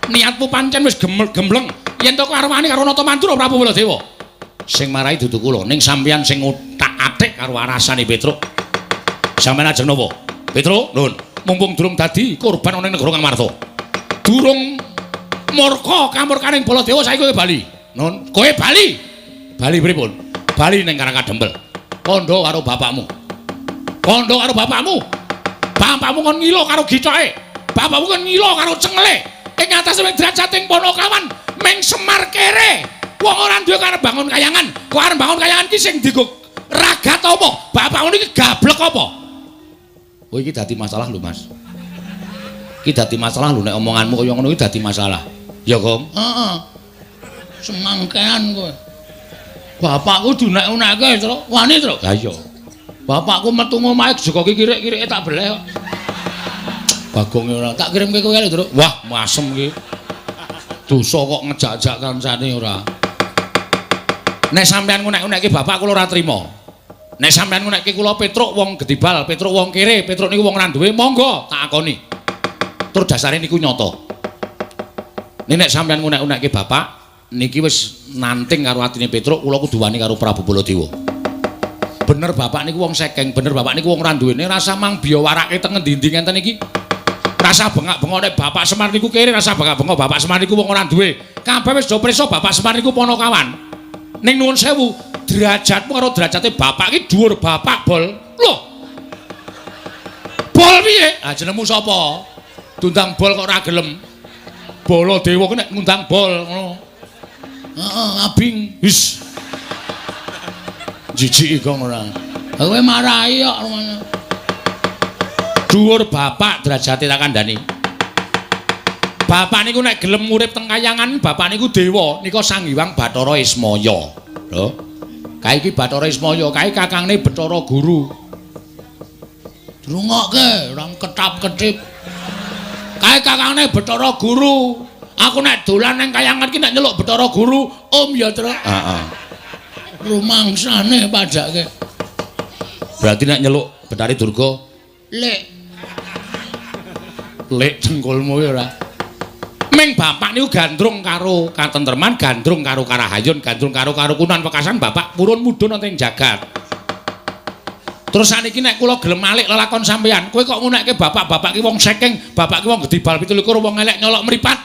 Niatmu pancen wis gembleng. Yen to karo wani karo Nata Mantura Prabu Baladewa. Sing marai dudu kula, ning sampeyan sing utak-atik karo arasane Petruk. Sampeyan ajeng napa? Petruk, nuwun. Mumpung durung dadi korban ana ning negara Ngamarta. Durung murka kamurkaning Baladewa saiki kowe bali. Nuwun. Kowe bali. Bali pripun? Bali ning Karangkadempel. Kandha karo bapakmu. Kandha karo bapakmu. Bapakmu kon ngilo karo gicoke. Bapakmu kon ngilo karo cengele. Ing atase wing derajating Ponokawan meng Semar kere. Wong ora duwe karep bangun kayangan. Kok arep bangun kayangan ki sing digo ragat apa? Bapakmu iki gablek apa? Oh iki dadi masalah lho, Mas. Iki dadi masalah lho nek omonganmu kaya ngono iki dadi masalah. Ya, Kong? Heeh. Semangkean kowe. Bapakku diunek-unekke, Tru. Wani, Tru? Ha iya. Bapakku metu ngomahe joko kirik-kirike tak beleh kok. Bagong ora tak kirimke kowe lho, Tru. Wah, masem iki. Dosa kok ngejak-jak kancane ora. Nek sampean ngunek-unekke bapak kula ora trima. Nek sampean ngunekke kula Petruk wong Gedibal, Petruk wong kere, Petruk niku wong ora duwe, monggo tak akoni. Tur dasare niku nyata. Nek sampean ngunek-unekke bapak niki wis nanting karo atine Petruk, kula kudu wani karo Prabu Baladewa. Bener bapak niku wong sekeng, bener bapak niku wong ora duwene, rasa mang biya warake teng endi-endi ngenten iki. Rasa bengak-bengok nek Bapak Semar niku kere, rasa bengak-bengok Bapak Semar niku wong ora duwe. Kabeh wis do prisa Bapak Semar niku Ponokawan. Ning nuwun sewu, derajatmu karo derajate bapak iki dhuwur bapak bol. Lho. Bol piye? Ah jenengmu sapa? Tundang bol kok ora gelem. Baladewa ku nek ngundang bol ngono. Heeh, abing. Wis. Jijiki kok ora. Kowe marahi kok. Dhuwur bapak derajate tak kandhani. Bapak niku nek gelem urip teng kayangan, bapak niku dewa, nika Sang Hyang Bathara Ismaya. Lho. Kae iki Bathara Ismaya, kae kakangne Bathara Guru. Drungokke, ora ketap-ketip. Kae kakangne Bathara Guru. Aku nek dolan nang kayangan ki nek nyeluk Bathara Guru, Om ya, Tru. Heeh. Rumangsane padake. Berarti nek nyeluk Betari Durga, Lek. Lek cengkulmu ya ora. Ming bapak niku gandrung karo katentreman, gandrung karo karahayun, gandrung karo karukunan wekasan bapak purun mudhun wonten jagat. Terus saniki nek kula gelem malik lelakon sampeyan, kowe kok ngunekke bapak-bapak ki wong sekeng, bapak ki wong Gedibal 17 wong elek nyolok mripat.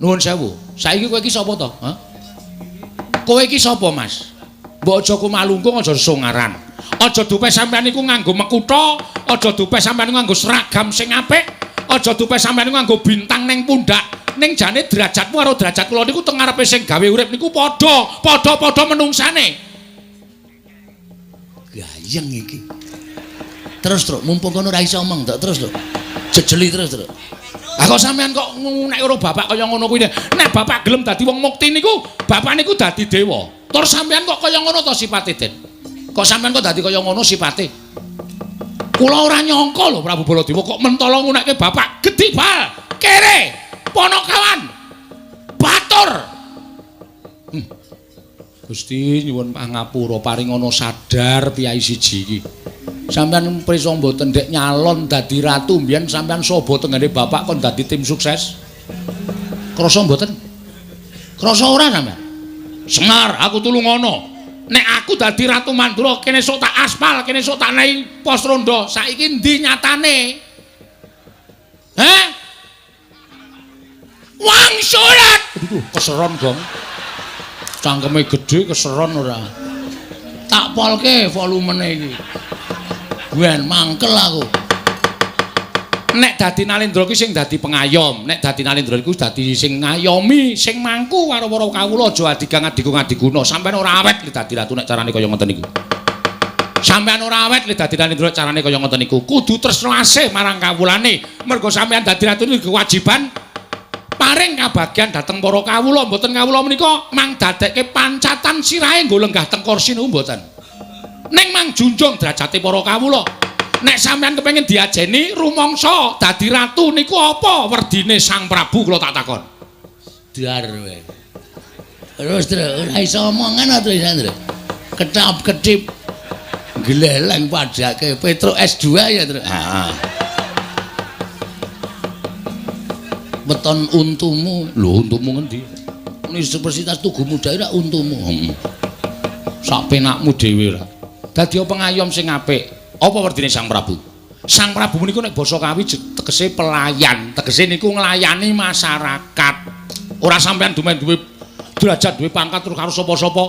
Nuwun sewu. Saiki kowe iki sapa to? Hah? Kowe iki sapa, Mas? Mbok aja kumalungkung aja songaran. Aja dupe sampeyan niku nganggo mekutha, aja dupe sampeyan niku nganggo seragam sing apik, aja dupe sampeyan niku nganggo bintang ning pundak. Ning jane derajatmu karo derajat kula niku teng ngarepe sing gawe urip niku padha menungsane. gayeng iki. Terus, Truk, mumpung kono ora iso omong, terus, Truk. Jejeli terus, Truk. Lah kok sampean kok nek karo bapak kaya ngono kuwi. Nek bapak gelem dadi wong mukti niku, bapak niku dadi dewa. Tur sampean kok kaya ngono to sipate, Den? Kok sampean kok dadi kaya ngono sipate? Kula ora nyangka lho Prabu Baladewa kok mentala ngunekke bapak gedhi bal, kere, ponokawan, batur. Gusti nyuwun pangapura paringana sadar piyai siji iki. Sampeyan prisa mboten ndek nyalon dadi ratu mbiyen sampeyan sobo tenggene bapak kon dadi tim sukses. Krasa mboten? Krasa ora sampeyan? Semar, aku tulung ngono. Nek aku dadi Ratu Mandura kene sok tak aspal, kene sok tak nehi pos rondo, saiki ndi nyatane? Heh? Wangsulan. Aduh, keseron, Gong. Cangkeme gedhe keseron ora. Tak polke volumene iki. Wen mangkel aku. Nek dadi Nalendra ki sing dadi pengayom, nek dadi Nalendra iku dadi sing ngayomi, sing mangku karo para kawula aja adigang adiku-adiguna. Sampeyan ora awet li dadi ratu nek carane kaya ngoten niku. Sampeyan ora awet li dadi Nalendra carane kaya ngoten niku. Kudu tresno asih marang kawulane. Mergo sampeyan dadi ratu niku kewajiban paring kabagyan dhateng para kawula, mboten kawula menika mang dadekke pancatan sirahe nggo lenggah teng kursi niku mboten. Ning mang junjung derajate para kawula. Nek sampean kepengin diajeni rumangsa dadi ratu niku apa werdine Sang Prabu kula tak takon. Dar wae. Terus ora iso omongan to Sandra. Ketap-ketip gleleng padake Petro S2 ya, Tru. Heeh. Beton untumu. Lho, untumu ngendi? Universitas Tugu Muda ora untumu. Heeh. Sak penakmu dhewe ora. Dadi pengayom sing apik. Apa werdine Sang Prabu? Sang Prabu niku nek basa Kawi tegese pelayan, tegese niku nglayani masyarakat. Ora sampean duwe derajat, duwe pangkat terus karo sapa-sapa.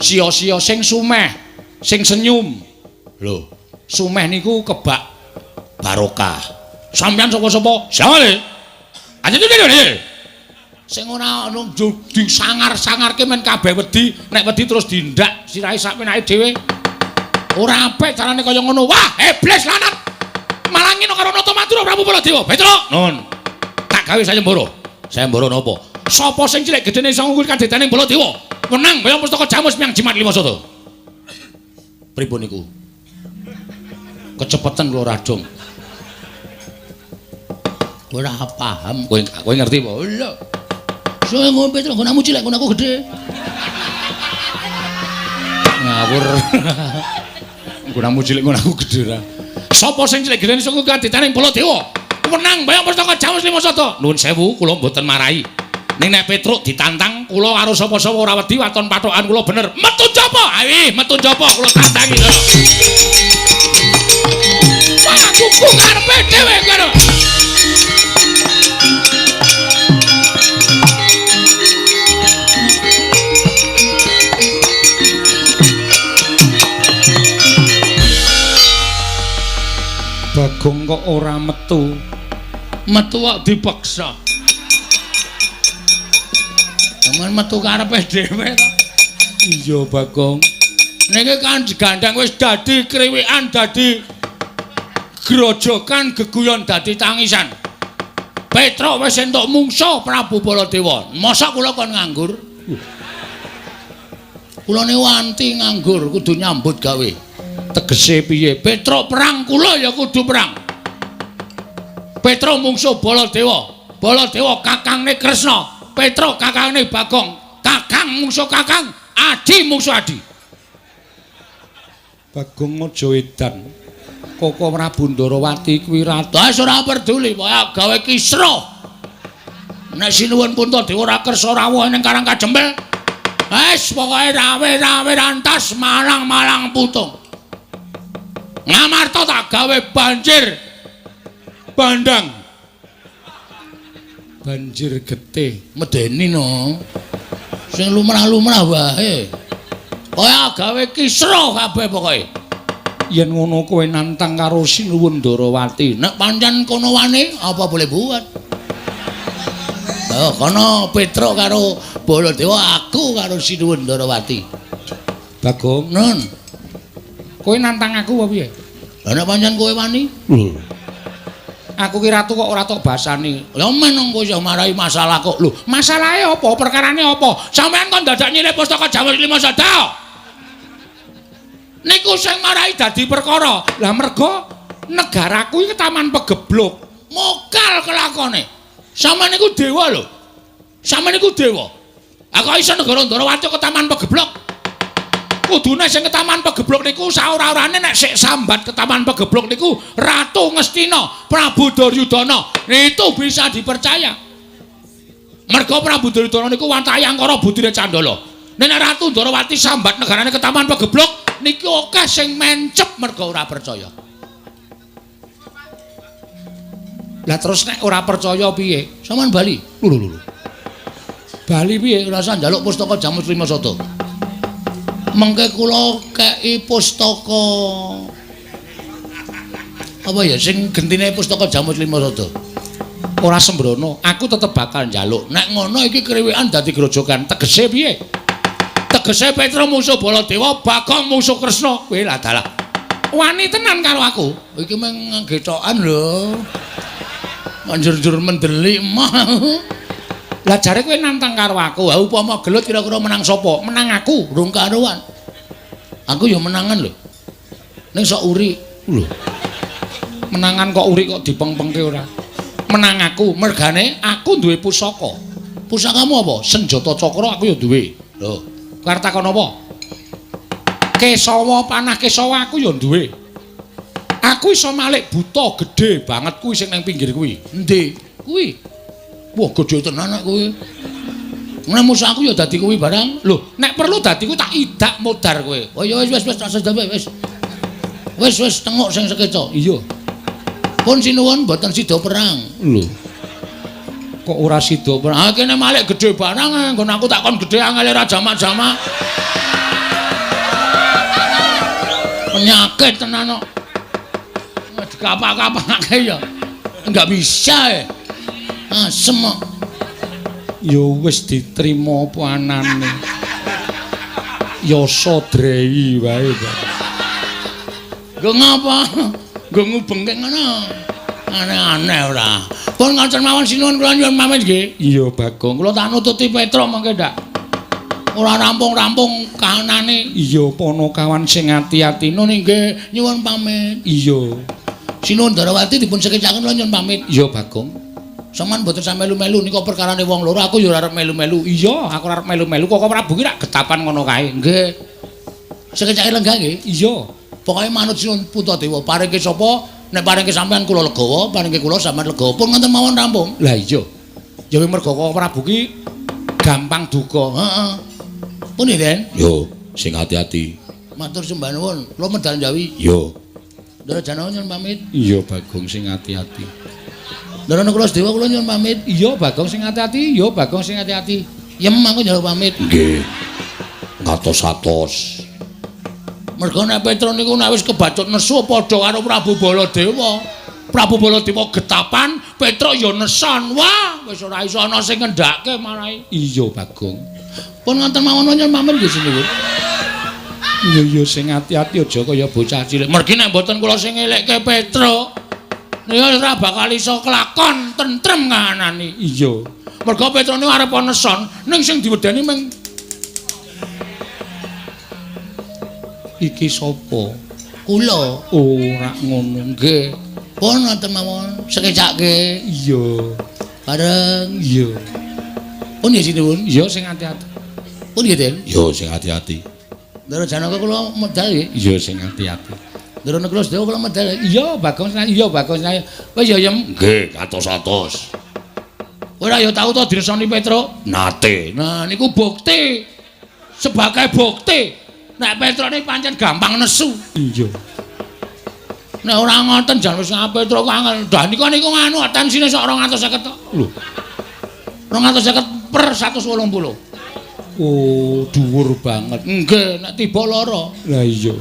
Sia-sia sing sumeh, sing senyum. Lho, sumeh niku kebak barokah. Sampean sapa-sapa? Sawale. Aja dene. Sing ora ono disangar-sangarke men kabeh wedi, nek wedi terus dindak sirahe sak penake dhewe. Ora apik carane kaya ngono. Wah, iblis lanat. Malah ngino karo Nata Mandura Prabu Baladewa. Petro. Nun. Tak gawe sayembara. Sayembara napa? Sapa sing cilik gedene iso ngungkul kadedaning Baladewa? Menang kaya pustaka Jamus Miang Jimat Lima Soto. Pripun niku? Kecepeten kula radung. Ora paham. Kowe ngerti apa? Lho. Soe ngono Petro, ngono cilik, ngono aku gedhe. Ngawur. Gunamu cilik ngono aku gedhe ra. Sapa sing cilik gedene sing kaditaning Baladewa? Menang bayang pustaka Jamus Lima Soto. Nuwun sewu kula mboten marahi. Ning nek Petruk ditantang kula karo sapa-sapa ora wedi waton patokan kula bener. Metu japa? Ayo metu japa kula tandangi lho. Wah kuku karepe dhewe karo. Bagong kok ora metu. Metu kok dipaksa. Aman metu karepe dhewe to. Iya Bagong. Niki kan digandeng wis dadi kriwikan, dadi grojokan, geguyon dadi tangisan. Petruk wis entuk mungsuh Prabu Baladewa. Mosok kula kon nganggur? Kula ne wanti nganggur, kudu nyambut gawe. Tegese piye? Petruk perang kula ya kudu perang. Petruk mungsuh Baladewa. Baladewa kakangne Kresna. Petruk kakangne Bagong. Kakang mungsuh kakang, Adi mungsuh Adi. Bagong aja edan. Koko Prabu Ndarawati kuwi ratu. Wis ora peduli, pokoke gawe kisruh. Nek sinuwun Puntadewa ora kersa rawuh ning Karang Kajembel. Wis pokoke rawe-rawe rantas malang-malang putung. Ngamarta tak gawe banjir bandang. Banjir getih medeni no. Sing lumrah-lumrah wae. Kaya gawe kisruh kabeh pokoke. Yen ngono kowe nantang karo Sinuwun Ndarawati, nek pancen kono wani apa boleh buat. Oh, kono Petruk karo Baladewa, aku karo Sinuwun Ndarawati. Bagong, Nun. Kowe nantang aku apa piye? Lah nek pancen kowe wani? Aku ki ratu kok ora tok basani. Ya men kowe iso marahi masalah kok. Lho, masalahe apa? Perkarane apa? Sampeyan kok dadak nyilih pustaka Jawa Lima Sada. Niku sing marahi dadi perkara. Lah mergo negaraku iki taman pegeblok. Mokal kelakone. Sampeyan niku dewa lho. Sampeyan niku dewa. Aku iso negara Ndarawati ke taman pegeblok. Kudune sing ke taman pegeblok niku saora-orane nek sik sambat ke taman pegeblok niku Ratu Ngastina, Prabu Duryudana. Itu bisa dipercaya. Mergo Prabu Duryudana niku wantayangkara budine Candala. Nek Ratu Ndarawati sambat negarane ke taman pegeblok niki akeh sing mencep mergo ora percaya. Lah terus nek ora percaya piye? Sampeyan bali. Lho. Bali piye? Ora usah njaluk pustaka Jamu Lima Sada. Mengke kula kei pustaka apa ya sing gentine pustaka Jamu Lima Sada. Ora sembrono, aku tetep bakal njaluk. Nek ngono iki kriwekan dadi grojogan. Tegese piye? Tegese Petra musuh Baladewa, Bagong musuh Kresna. Kowe lah dalah. Wani tenan karo aku. Iki meng ngetokan lho. Manjur-jur mendelik mah. Lah jare kowe nantang karo aku. Ha upama gelut kira-kira menang sapa? Menang aku, rung karuan. Aku ya menangan lho. Ning sok uri lho. Menangan kok uri kok dipeng-pengke ora. Menang aku, mergane aku duwe pusaka. Pusakamu apa? Senjata cakra aku ya duwe. Lho, kowe arep takon apa? Kesawa panah kesawa aku ya duwe. Aku iso malik buta gedhe banget kuwi sing nang pinggir kuwi. endi? Kuwi. Wah, gedhe tenan nek kowe. Nek musuh aku ya dadi kuwi barang. Lho, nek perlu dadi ku tak idak modar kowe. Oh ya wis tak sedawe wis. Wis tengok sing sekeca. Iya. Pun sinuwun mboten sida perang. Lho. Kok ora sida perang? Ah kene malik gedhe barang nggon aku tak kon gedhe angel ora jamak-jamak. Penyakit tenan kok. Dikapak-kapake ya. Enggak bisa. Asem kok. Ya wis diterima apa anane. Ya sodrei wae, Pak. Nggo ngapa? Nggo ngubengke ngono. Aneh-aneh ora. Pun ngoten mawon sinuwun kula nyuwun pamit nggih. Iya, Bagong. Kula tak nututi Petra mengke ndak. Ora rampung-rampung kahanane. Iya, Panakawan sing ati-ati. Nun nggih nyuwun pamit. Iya. Sinuwun Ndarawati dipun sekecaken kula nyuwun pamit. Iya, Bagong. Sampeyan mboten sampe melu-melu nika perkarane wong loro, aku ya ora arep melu-melu. Iya, aku ora arep melu-melu. Kok Prabu ki rak getapan ngono kae. Nggih. Sekecake lenggah nggih. Iya. Pokoke manut Sinuwun Puntadewa, paringke sapa? Nek paringke sampeyan kula legawa, paringke kula sampeyan legawa. Pun ngoten mawon rampung. Lah iya. Ya mergo kok Prabu ki gampang duka. Heeh. Pun ya, Den? Yo, sing ati-ati. Matur sembah nuwun. Kula medal Jawi. Yo. Ndara Janawa nyuwun pamit. Iya, Bagong sing ati-ati. Ndara Kula Sedewa kula nyuwun pamit. Iya, Bagong sing ati-ati. Iya, Bagong sing ati-ati. Yem aku njaluk pamit. Nggih. Ngatos-atos. Mergo nek Petra niku nek wis kebacut nesu padha karo Prabu Baladewa. Prabu Baladewa getapan, Petra ya nesan. Wah, wis ora iso ana sing ngendhake marahi. Iya, Bagong. Pun ngoten mawon nyuwun pamit nggih sinuwun. Iya, sing ati-ati aja kaya bocah cilik. Mergi nek mboten kula sing ngelekke Petra, nika ora bakal iso kelakon tentrem kahanane. Iya. Mergo Petra niku arep neson, ning sing diwedeni mung iki sapa? kula. Oh, ora ngono. Nggih. Pun ngoten mawon, sekecake. Iya. Bareng. Iya. Pun ya sinuwun. Iya sing ati-ati. Pun ya, Den. Iya sing ati-ati. Ndara Janaka kula medal nggih. Iya sing ati-ati. Ndara Kula Sedewa kula medal. Iya, Bagong sing iya Bagong sing. Wis ya Yem. Nggih, atos-atos. Kowe ora ya tau to diresoni Petra? Nate. Nah, niku bukti. Sebagai bukti. Nek Petra ini pancen gampang nesu. Iya. Nek ora ngoten jan wis Petra kok angel. Dah niku nganu tensine sok 250 tok. Lho. 250 per 180. Oh, dhuwur banget. Nggih, nek tiba lara. Lah iya.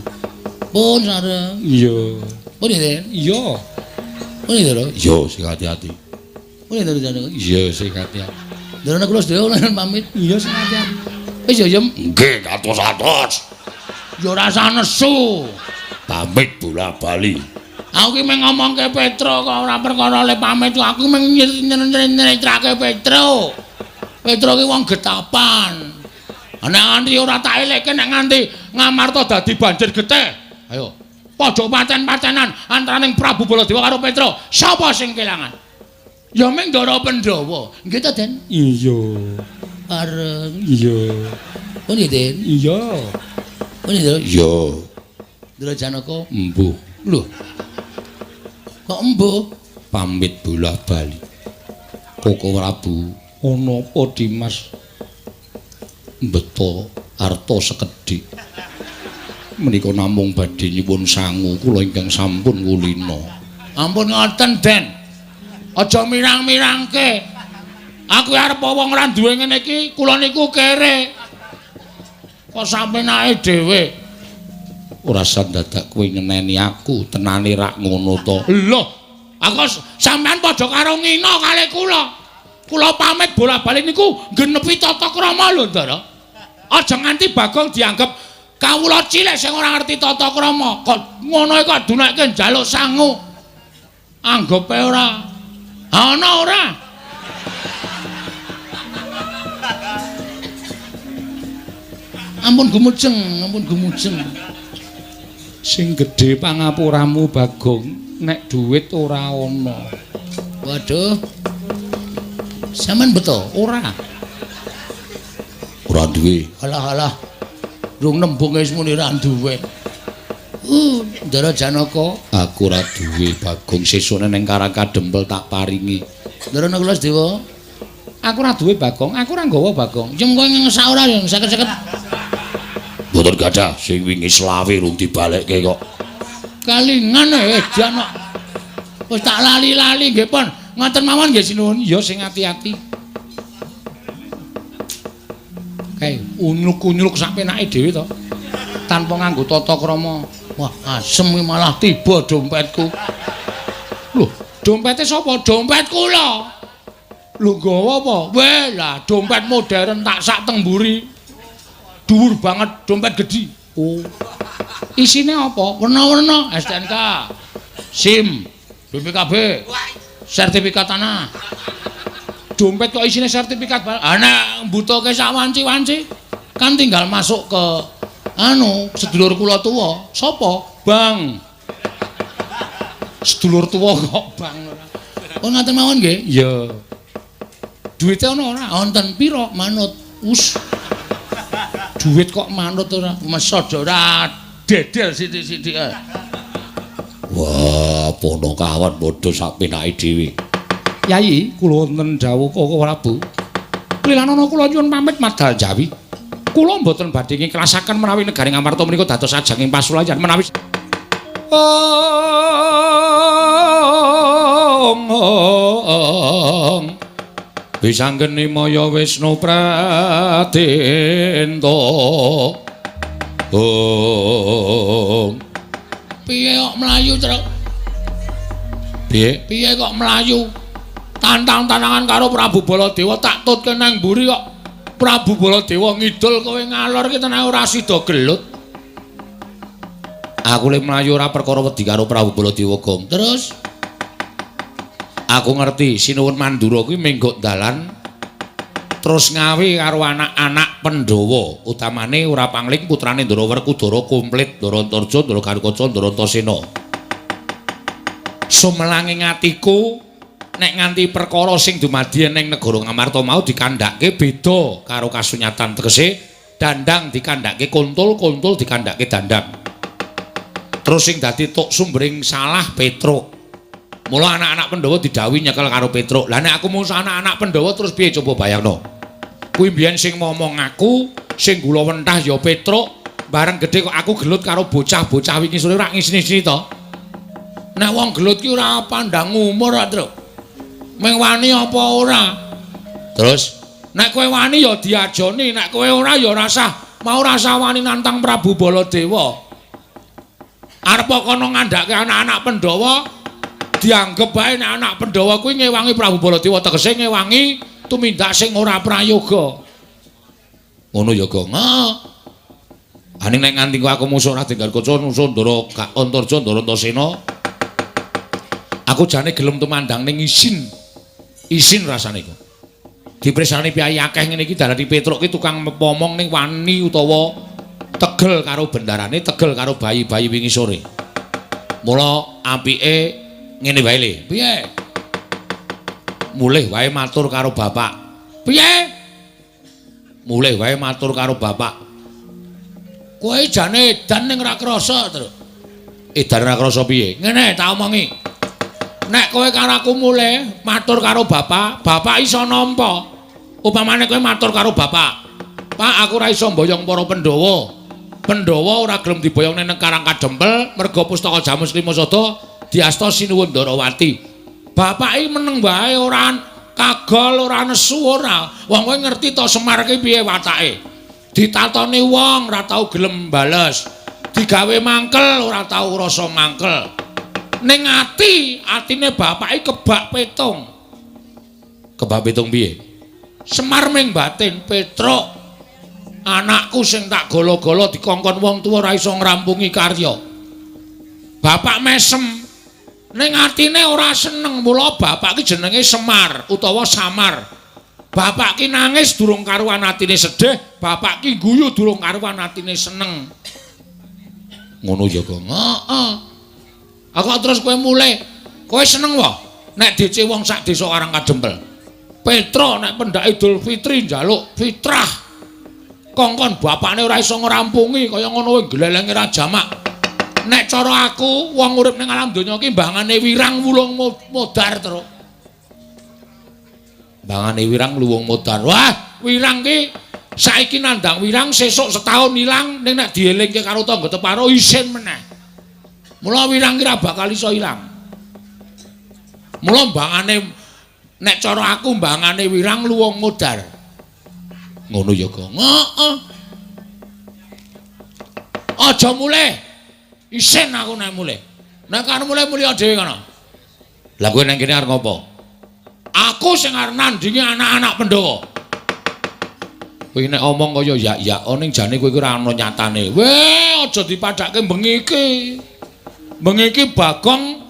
Pun sareng. Iya. Pun ya, Iya. pun ya, Ndara. Iya sing ati-ati. Pun ya, Ndara. Iya sing ati-ati. Ndara Kula Sedewa lan pamit. Iya sing ati-ati. Wis ya, Yem. Nggih, atos-atos. Ya ora usah nesu. Pamit bola bali. Aku ki meng ngomongke Petro kok ora perkara le pamit aku meng nyeritrake Petro. Petro ki wong getapan. Nek nganti ora tak elekke nek nganti Ngamarta dadi banjir getih. Ayo, padha paten-patenan antaraning Prabu Baladewa karo Petro. Sapa sing kelangan? Ya meng Ndara Pandhawa. Nggih ta, Den? Iya. Bareng. Iya. Oh nggih, Den? Iya. Oh nggih, Den? Iya. Ndara Janaka. Embuh. Lho. Kok embuh? Pamit bola bali. Koko Prabu, ana apa Dimas? Beto arta sekedhik. Menika namung badhe nyuwun sangu kula ingkang sampun kulina. Ampun ngoten, Den. Aja mirang-mirangke. Aku arep wong ora duwe ngene iki, kula niku kere. Kok sampenake dhewe. Ora sandadak kowe ngeneni aku, tenane rak ngono to. Lho, aku sampean padha karo ngina kalih kula. Kula pamit bola-bali niku genepi tata krama lho, Ndara. Aja nganti Bagong dianggep kawula cilik sing ora ngerti tata krama. Kok ngono kok dunekke njaluk sangu. Anggepe ora. Ana ora? Ampun gumujeng, ampun gumujeng. Sing gedhe pangapuramu Bagong, nek dhuwit ora ana. Waduh. Sampeyan beto ora? Ora duwe. Alah-alah. Rung nembung wis muni ra duwe. Ndara Janaka, Aku ora duwe Bagong, sesone ning Karangkadempel tak paringi. Ndara Naglasdewa, Aku ora duwe Bagong, aku ora nggawa Bagong. jem kowe ngesak ora ya 50-50. Mboten gadah, sing wingi selawe rung dibalekke kok. Kalingan Janaka. Wis tak lali-lali nggih pun. Ngoten mawon nggih sinuwun. Ya sing ati-ati. Kae unyuk-unyuk sak penake dhewe to. Tanpa nganggo tata krama. Wah, asem iki malah tiba dompetku. Lho, dompete sapa? Dompet kula. Lho nggawa apa? Weh, lah dompet modern tak sak temburi. Dhuwur banget dompet gedhi. Oh. Isine apa? Werna-werna STNK, SIM, BPKB, sertifikat tanah. Dompet kok isine sertifikat barang. Nek mbutuhke sak wanci-wanci kan tinggal masuk ke sedulur kula tuwa. Sapa? Bang. Sedulur tuwa kok bang. Oh ngaten mawon nggih? Ya. Duwite ana ora? Wonten pira manut? Us. Duit kok manut ora? Mesodo ora dedel sithik-sithik. Wah, pono kawan padha sak penake dhewe. Yai, kula wonten dawuh Koko Prabu. Lilanana kula nyuwun pamit madal Jawi. Kula mboten badhe ngiklasaken menawi negari Ngamarta menika dados ajanging pasulayan menawi Wisanggeni Maya Wisnu Pratenta. Piye kok mlayu, Truk? Piye? Piye kok mlayu? Tantang-tantangan karo Prabu Baladewa tak tutke nang mburi kok. Prabu Baladewa ngidul kowe ngalor ki tenan ora sida gelut. Aku le mlayu ora perkara wedi karo Prabu Baladewa, Gong. Terus aku ngerti Sinuwun Mandura kuwi menggo dalan terus ngawe karo anak-anak Pandhawa, utamane ora pangling putrane Ndara Werkudara komplit, Ndara Antarja, Ndara Garukaca, Ndara Antasena. Sumelanging atiku nek nganti perkara sing dumadi ning negara Ngamarta mau dikandhake beda karo kasunyatan, tegese dandang dikandhake kuntul, kuntul dikandhake dandang. Terus sing dadi tok sumbering salah Petruk. Mula anak-anak Pandhawa didhawuhi nyekel karo Petruk. Lah nek aku musuh anak-anak Pandhawa terus piye coba bayangno? Kuwi mbiyen sing momong aku, sing gula wentah ya Petruk, bareng gedhe kok aku gelut karo bocah-bocah wingi sore ora ngisini-isini to. nek wong gelut ki ora pandang umur, Truk. Meng wani apa ora? Terus Nek kowe wani ya diajoni, nek kowe ora ya mau rasa wani nantang Prabu Baladewa. Arep kono ngandhake anak-anak Pandhawa, dianggep bae nek anak Pandhawa kuwi ngewangi Prabu Baladewa, tegese ngewangi tumindak sing ora prayoga. ngono ya, Gong. Aning nek nganti aku musuh Raden Garkoco musuh Ndara Antarja Ndara Antasena. Aku jane gelem tumandang ning isin. Isin rasane iku. Dipresani piyai akeh ngene iki dalane Petruk ki tukang pomong ning wani utawa tegel karo bendarane, tegel karo bayi-bayi wingi sore. Mula apike ngene wae le. Piye? Mulih wae matur karo bapak. Piye? Mulih wae matur karo bapak. Kowe jane edan ning ra krasa, Tru. Edan ra krasa piye? Ngene tak omongi. Nek kowe karo aku mulih matur karo bapak, bapak iso nampa. Upamane kowe matur karo bapak. Pak, aku ora iso mboyong para Pandhawa. Pandhawa ora gelem diboyong ning Karang Kadempel merga pustaka Jamus Klimasada diasta sinuwun Ndarawati. Bapak iki meneng wae ora kagol, ora nesu ora. Wong kowe ngerti to Semar ki piye watake. Ditatoni wong ora tau gelem bales. Digawe mangkel ora tau rasa mangkel. Ning atine bapak iki kebak petung. Kebak petung piye? Semar ming batin Petruk. Anakku sing tak golo-golo dikongkon wong tuwa ora iso ngrampungi karya. Bapak mesem ning atine ora seneng, mula bapak ki jenenge Semar utawa Samar. Bapak ki nangis durung karuan atine sedih, bapak ki guyu durung karuan atine seneng. Ngono ya, Gong. Heeh. Aku terus kowe mulih. Kowe seneng wae nek DC wong sak desa Karang Kadempel. Petro nek pendak Idul Fitri njaluk fitrah. Kongkon bapakne ora iso ngrampungi kaya ngono wae glelenge ra jamak. Nek cara aku wong urip ning alam donya ki mbangane wirang wulung modar terus. Mbangane wirang luwung modar. Wah, wirang ki saiki nandang wirang sesuk setahun ilang ning nek dielingke karo tangga teparo isin meneh. Mula wirang ki ora bakal iso ilang. Mula mbangane nek cara aku mbangane wirang luwung modar. Ngono ya, Gong. Heeh. Aja mulih. Isin aku nek mulih. Nek kan mulih dhewe kono. Lah kowe nang kene arep ngopo? Aku sing arep nandingi anak-anak Pandhawa. Kowe nek omong kaya ya ning jane kowe iki ora ana nyatane. Weh, aja dipadhake bengi iki. Bengi iki Bagong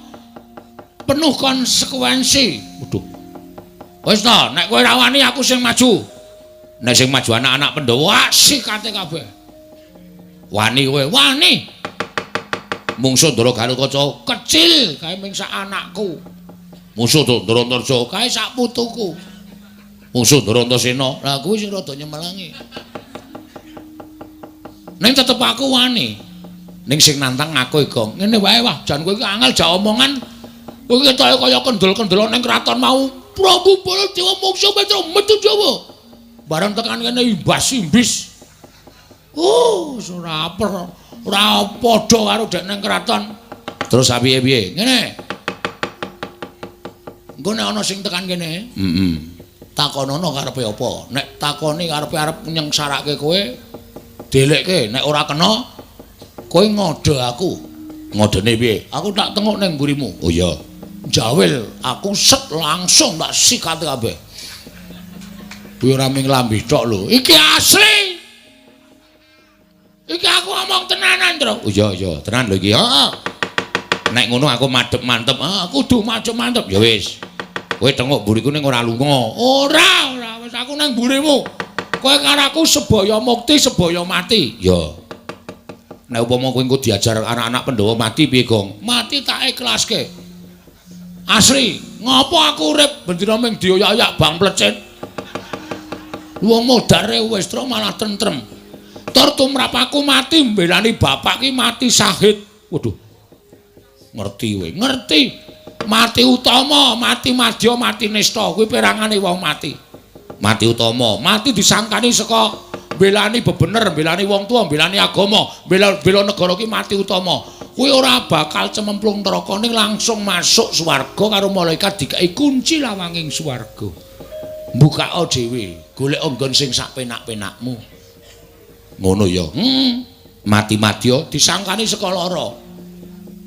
penuh konsekuensi. Waduh. Wis to, nek kowe ra wani aku sing maju. Nek sing maju anak-anak Pandhawa sikate kabeh. Wani kowe, wani. Mungsuh Ndara Garukaca kecil kae ming sak anakku. Mungsuh Ndara Antarja kae sak putuku. Mungsuh Ndara Antasena, lah kuwi sing rada nyemelangi. Ning tetep aku wani. Ning sing nantang aku Gong. Ngene wae wah, jan kowe iki angel jak omongan. Kowe ketoke kaya kendel-kendel ning kraton mau. Prabu Baladewa mungsuh Petro metu Jawa. Barang tekan kene imbas-imbis. Ora padha karo dek nang kraton. Terus piye-piye? Ngene. Engko nek ana sing tekan kene, takonono karepe apa? Nek takoni karepe arep nyengsarake kowe, delekke. Nek ora kena, kowe ngode aku. Ngodene piye? Aku tak tengok ning mburimu. Oh iya. Jawil, aku set langsung tak sikat kabeh. Kuwi ora ming lambe tok lho. Iki asli. Iki aku ngomong tenanan, Tru. Oh iya, tenan lho iki. Heeh. Nek ngono aku madhep mantep. Kudu madhep mantep. Ya wis. Kowe tengok mburiku ning ora lunga. Ora, wis aku nang mburimu. Kowe karo aku sebaya mukti, sebaya mati. Ya. Nek upama kowe engko diajar anak-anak Pandhawa mati piye, Gong? Mati tak ikhlaske. Asli, ngopo aku urip bendina ming dioyak-oyak bang plecet. Wong modare wis tru malah tentrem. Tur tumrap aku mati mbelani bapak ki mati syahid. Waduh. Ngerti kowe, ngerti. Mati utama, mati madya, mati nista kuwi perangane wong mati. Mati utama, mati disangkani saka mbelani bebener, mbelani wong tuwa, mbelani agama, bela negara ki mati utama. Kuwi ora bakal cememplung neraka ning langsung masuk swarga karo malaikat dikai kunci lawanging swarga. Mbukao dhewe, golek nggon sing sak penak-penakmu. Ngono ya. Mati madya disangkani saka lara.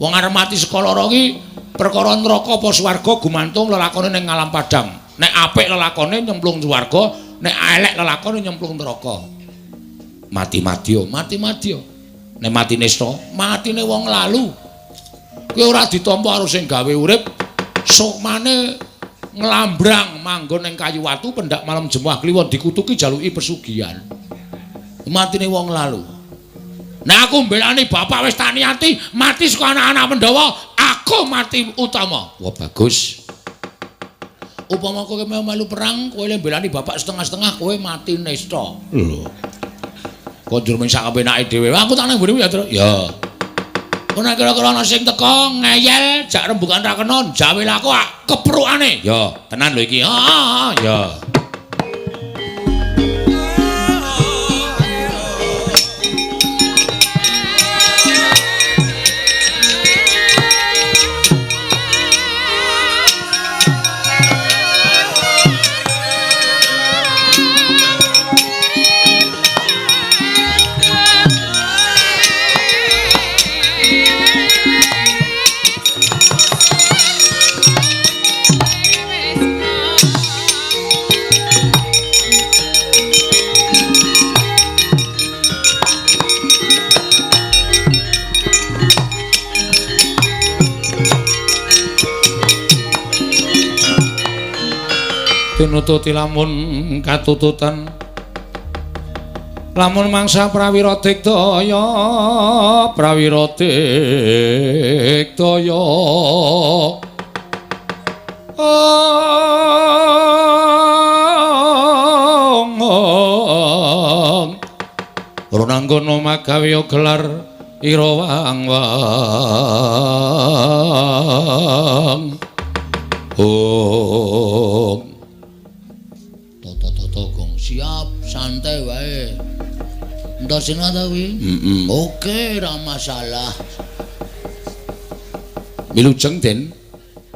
Wong arep mati saka lara ki perkara neraka apa swarga gumantung lelakone ning alam padang. Nek apik lelakone nyemplung swarga, nek elek lelakone nyemplung neraka. Mati madya, mati madya. nek matine sto, matine wong lalu. Kuwi ora ditampa karo sing gawe urip, sok maneh nglambrang manggon ning kayu watu pendak malam Jemuah Kliwon dikutuki jaluki pesugihan. Matine wong lalu. Nek aku mbelani bapak wis tak niati mati saka anak-anak Pandhawa, aku mati utama. Wah bagus. Upama kowe melu perang, kowe le mbelani bapak setengah-setengah, kowe mati nesta. Lho. Kok njur mung sak kepenake dhewe. Aku tak nang mburi ya, Tru. Ya. Ana kira-kira ana sing teka ngeyel, jak rembugan ra kena, jawel aku keprukane. Ya, tenan lho iki. Ya. Tinututi lamun katututan lamun mangsa prawira digdaya Ronanggono magawe gelar ira wang-wang siap santai wae. Entasena ta kuwi? Oke, ora masalah. Wilujeng Den.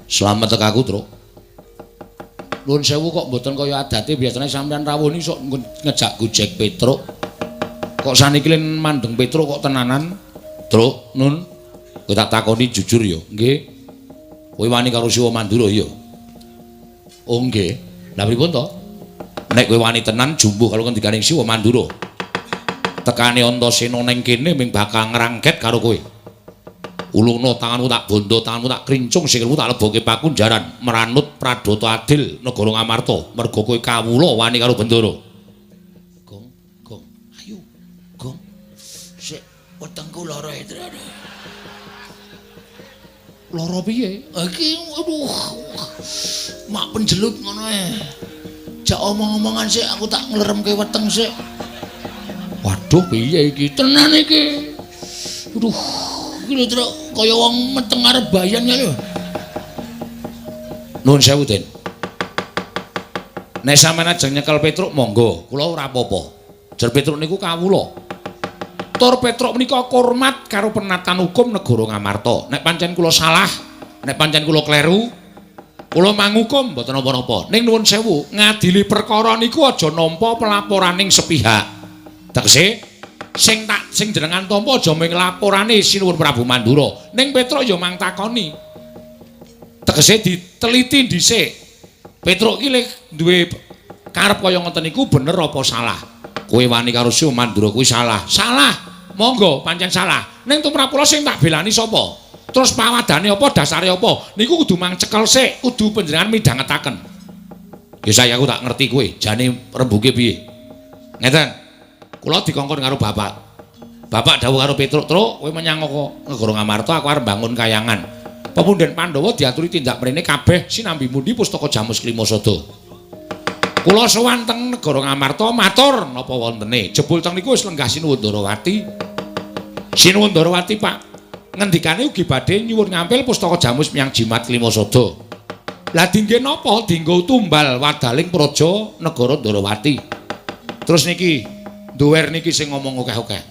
Slamet tek aku, Truk. Nuwun sewu kok mboten kaya adate biasane sampean rawuh ni sok ngejak Gojek Petruk. Kok saniki len mandeng Petruk kok tenanan? Truk, Nun. Kowe tak takoni jujur ya, nggih. Kowe wani karo Siwa Mandura ya? Oh nggih. Lah pripun to? Nek kowe wani tenan jumbuh karo ngendikaning Siwa Mandura. Tekane Antasena ning kene ming bakal ngrangket karo kowe. Ulungna tanganmu tak bondo, tanganmu tak krincung, sikilmu tak lebokke pakunjaran, meranut pradata adil negara Ngamarta, merga kowe kawula wani karo Bendara. Gong, ayo. Gong. Sik wetengku lara itu. Lara piye? Iki aduh. Mak penjelut ngono ae. Jak omong-omongan sik aku tak ngleremke weteng sik. Waduh piye iki? Tenan iki. Aduh, iki lho Truk, kaya wong meteng arep bayan ya lho. Nuwun sewu, Den. Nek sampeyan ajeng nyekel Petruk monggo, kula ora apa-apa. Jer Petruk niku kawula. Tur Petruk menika hormat karo penatan hukum negara Ngamarta. Nek pancen kula salah, nek pancen kula kleru, kula mangukum mboten napa-napa. Ning nuwun sewu, ngadili perkara niku aja nampa pelaporaning sepihak. Tegese sing jenengan tampa aja mung laporane Sinuwun Prabu Mandura. Ning Petruk ya mang takoni. Tegese diteliti dhisik. Petruk iki lek duwe karep kaya ngoten niku bener apa salah? Kowe wani karo Sinuwun Mandura kuwi salah. Salah. Monggo pancen salah. Ning tumrap kula sing tak belani sapa? Terus pawadane apa, dasare apa? Niku kudu mang cekel sik, kudu panjenengan midhangetaken. Ya saya aku tak ngerti kowe, jane rembuke piye. Ngeten. Kula dikongkon karo bapak. Bapak dawuh karo Petruk, "Truk, kowe menyang negara Ngamarta, aku arep bangun kayangan. Pepundhen Pandhawa diaturi tindak mrene kabeh sinambi mundi pustaka Jamus Klimasada. Kula sowan teng negara Ngamarta matur napa wontene. Jebul teng niku wis lenggah Sinuwun Darawati. Sinuwun Darawati, Pak, ngendikane ugi badhe nyuwun ngampil pustaka Jamus miyang Jimat Klimasada. Lah dingge napa? Dinggo tumbal wadaling praja negara Darawati. Terus niki duwer niki sing ngomong akeh-akeh.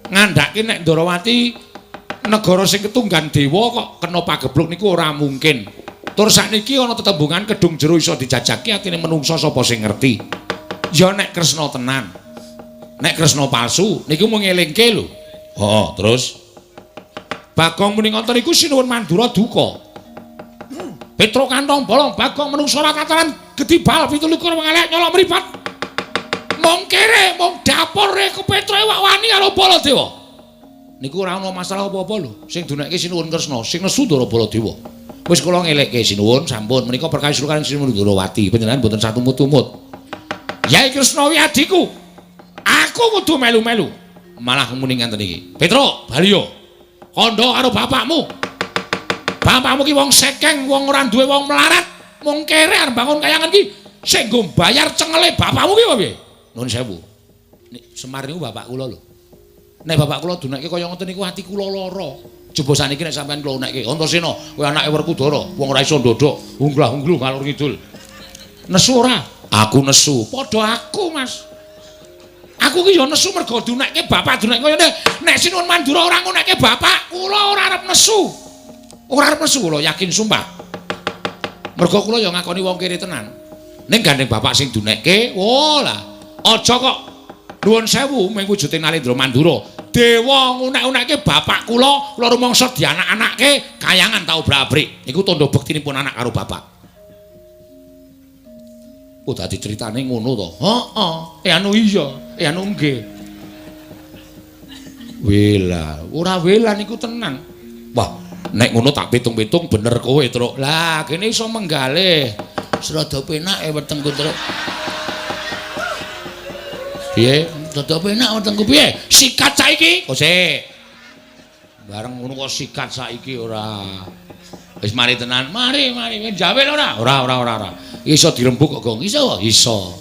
Ngandhake nek Darawati negara sing ketunggan dewa kok kena pagebluk niku ora mungkin. Tur sakniki ana tetembungan kedung jero iso dijajaki atine menungsa sapa sing ngerti. Ya nek Kresna tenan. Nek Kresna palsu niku mung ngelingke lho. Oh, terus Bagong muni ngoten niku Sinuwun Mandura duka. Petruk kantong bolong Bagong menungsa ora kataran gedibal 17 mengalek nyolok mripat. Mong kere, mong dapur ke Petruk wak wani karo Baladewa. Niku ora ana masalah apa-apa lho. Sing dunekke Sinuwun Kresna, sing nesu Ndara Baladewa. Wis kula ngelekke Sinuwun sampun menika perkawis kaliyan Sinuwun Ndarawati panjenengan mboten satumut-tumut. Yai Kresna wi adiku. Aku kudu melu-melu. Malah muni ngenten iki. Petro, Baliyo. Kandha karo bapakmu. Bapakmu ki wong sekeng, wong ora duwe wong melarat. Mung kere arep bangun kayangan ki sing nggo bayar cengele bapakmu ki piye? Nuwun sewu. Nek Semar niku bapak kula lho. Nek bapak kula dunekke kaya ngoten niku ati kula lara. Jaba saniki nek sampean kula nekke Antasena, kowe anake Werkudara, wong ora iso ndodok, unglah-ungluh ngalor ngidul. Nesu ora? Aku nesu. Padha aku, Mas. Aku ki ya nesu mergo dunekke bapak dunekke kaya nek Sinuwun Mandura ora ngunekke bapak, kula ora arep nesu. Ora arep nesu kula yakin sumpah. Mergo kula ya ngakoni wong kere tenan. Ning gandeng bapak sing dunekke, lah. Aja kok nuwun sewu mung wujude Nalendra Mandura. Dewa ngunek-unekke bapak kula rumangsa dianak-anakke kayangan tau brabrik. Niku tandha bektinipun anak karo bapak. Oh dadi critane ngono to. Heeh. Anu iya, anu nggih. Wela, ora wela niku tenan. Wah, nek ngono tak pitung-pitung bener kowe, Truk. Lah, kene iso menggalih. Serada penake wetengku, Truk. Piye? Serada penak wetengku piye? Sikat saiki. Oh, sik. Bareng ngono kok sikat saiki ora. Wis mari tenan. Mari, jawel ora? Ora. Iso dirembuk kok, Gong. Iso.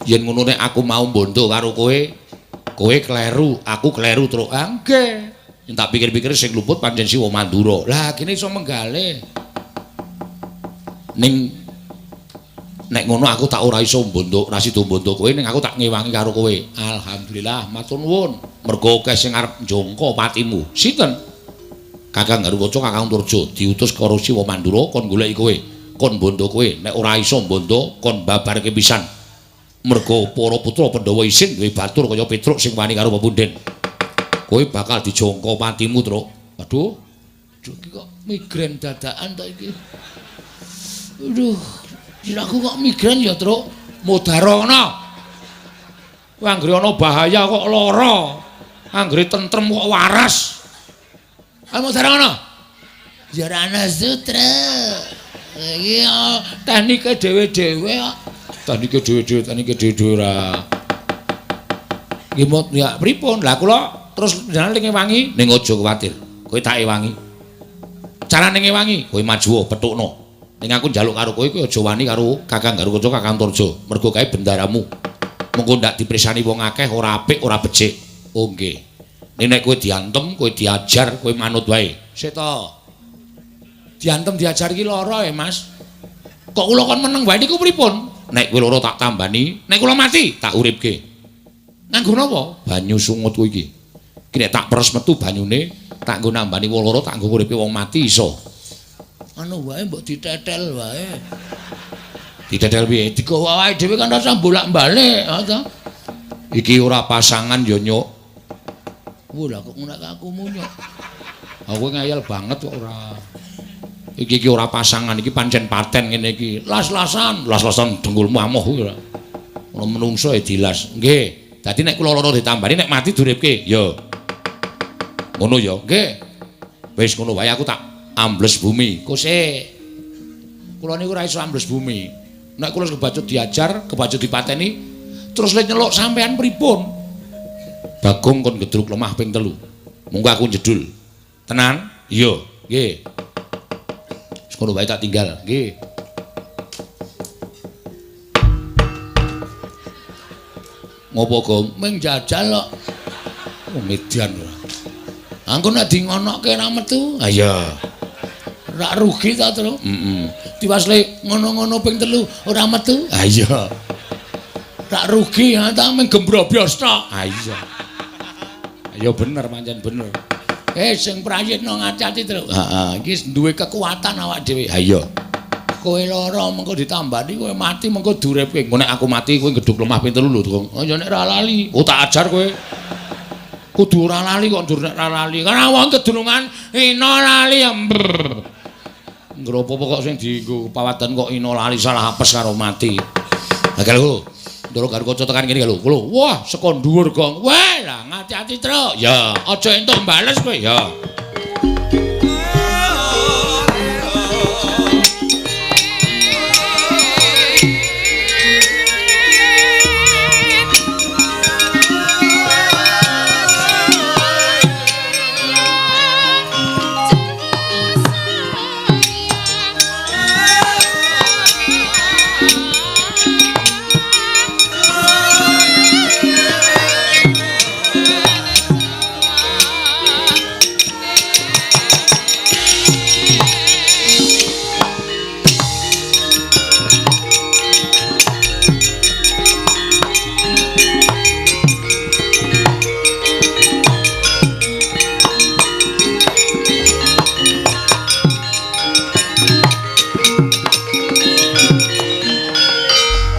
Yen ngono nek aku mau mbondo karo kowe kleru, aku kleru, Truk. Nggih. Yen tak pikir-pikir sing luput pancen Siwa Mandura. Lah kene iso menggalih. Ning nek ngono aku tak ora iso mbondo, ora sida mbondo kowe ning aku tak ngewangi karo kowe. Alhamdulillah, matur nuwun. Mergo akeh sing arep njongko patimu. Sinten? Kakang Garuwaca, Kakang Turjo diutus karo Siwa Mandura kon goleki kowe, kon mbondo kowe. Nek ora iso mbondo kon babarke pisan. Mergo para putra Pandhawa isin duwe batur kaya Petruk sing wani karo pepunden. Kowe bakal dijongko patimu, Truk. Aduh. Iki kok migren dadakan ta iki. Aduh. Aku kok migren ya, Truk. Mudhara ana. Anggere ana bahaya kok lara. Anggere tentrem kok waras. Mudhara ana. Ya ora ana sutra. Iki teknike dhewe-dhewe kok. Teknike dhewe-dhewe ora. Nggih mot ya pripun? Lah kula terus jenengan ngewangi ning aja kuwatir. Kowe tak ewangi. Carane ngewangi, kowe maju petukno. Ning aku njaluk karo kowe aja wani karo Kakang Garuwaca, Kakang Turjo. Mergo kae bendaramu. Mengko ndak diprisani wong akeh ora apik, ora becik. Oh nggih. Ning nek kowe diantem, kowe diajar, kowe manut wae. Sik to. Diantem diajar iki lara ya, Mas. Kok kula kon meneng wae niku pripun? Nek kowe lara tak tambani, nek kula mati tak uripke. Nganggo napa? Banyu sungut kowe iki. Iki nek tak peres metu banyune, tak nggo nambani wong lara, tak nggo uripe wong mati iso. Anu wae mbok ditetel wae. Ditetel piye? Digawa wae dhewe kan rasa bolak-balik, ha. Iki ora pasangan ya, Nyuk. Lha kok ngono aku munyuk. Aku ngayal banget kok ora. Iki ora pasangan, iki pancen paten ngene iki. Las-lasan dengkulmu amoh kuwi ora. Ono menungso ya dilas. Nggih. Dadi nek kula lara ditambani nek mati duripke, ya. Ngono ya. Nggih. Wis ngono wae aku tak ambles bumi. Kusik. Kula niku ora iso ambles bumi. Nek kula kebacut diajar, kebacut dipateni, terus lek nyeluk sampean pripun? Bagong kon gedruk lemah ping 3. Monggo aku jedul. Tenan? Iya. Nggih. Wis ngono wae tak tinggal. Nggih. Ngopo, Gong? Ming jajal kok. Oh, median ora. Angko nek di ngonoke ora metu. Ha iya. Ora rugi ta, Tru? Heeh. Diwasle ngono-ngono ping 3 ora metu. Ha iya. Tak rugi ha ta ming gembrobos tok. Ha iya. Ya bener pancen bener. Sing prayitna ngacati, Tru. Heeh, iki duwe kekuatan awak dhewe. Ha iya. Kowe lara mengko ditambani kowe mati mengko duripke. Engko nek aku mati kowe gedhuk lemah ping 3 lho, Dong. Oh ya nek ora lali. Oh tak ajar kowe. Kudu ora lali kok ndur nek ora lali. Karena wong kedunungan ina lali ya. Ngropo kok sing dienggo pawadan kok ina lali salah apes karo mati. Lah kalau Ndara Garukaca tekan kene lho. Wah, saka dhuwur gong. Wah, lah ngati-ati, Truk. Ya, aja entuk bales kowe ya.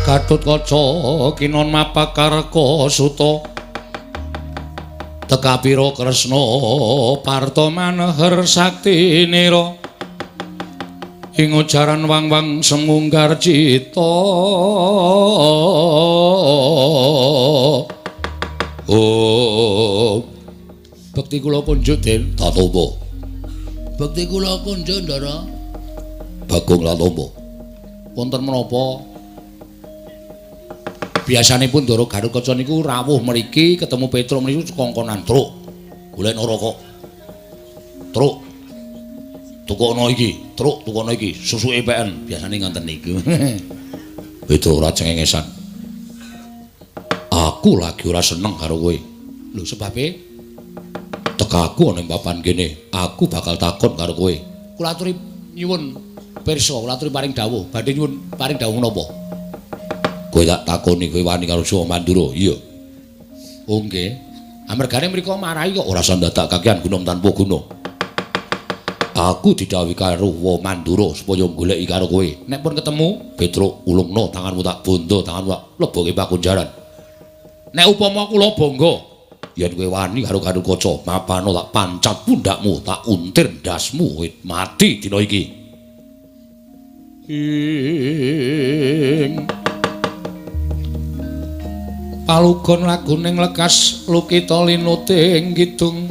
Gatotkaca kinon mapakarka suta tekapira Kresna parta maneher sakti nira ing ujaran wang-wang semunggar cita bekti kula kunjuk Den Tatamba bekti kula kunjuk Ndara Bagong Tatamba wonten menapa biasanipun Ndara Garukaca niku rawuh mriki ketemu Petruk niku kongkonan Truk. Golek rokok. Truk. Tukono iki, Truk tukono iki, susuke PN biasane ngoten niku. Petruk ora cengengesan. Aku lagi ora seneng karo kowe. Lho sebabe tekaku ana ing papan kene, aku bakal takon karo kowe. Kula aturi nyuwun pirsa, kula aturi paring dawuh, badhe nyuwun paring dawuh napa? Kowe tak takoni kowe wani karo Suwa Mandura? Iya. Oh nggih. Amargane mriko marahi kok ora usah dadak kakehan gunung tanpa guna. Aku didhawuhi karo Suwa Mandura supaya goleki karo kowe. Nek pun ketemu, Petruk ulungna tanganmu tak bondo, tanganmu tak leboke pakunjaran. Nek upama kula bangga yen kowe wani karo Garukaca, mapana tak pancat pundakmu, tak untir ndasmu mati dina iki. Palugon laguning lekas lukita linuting kidung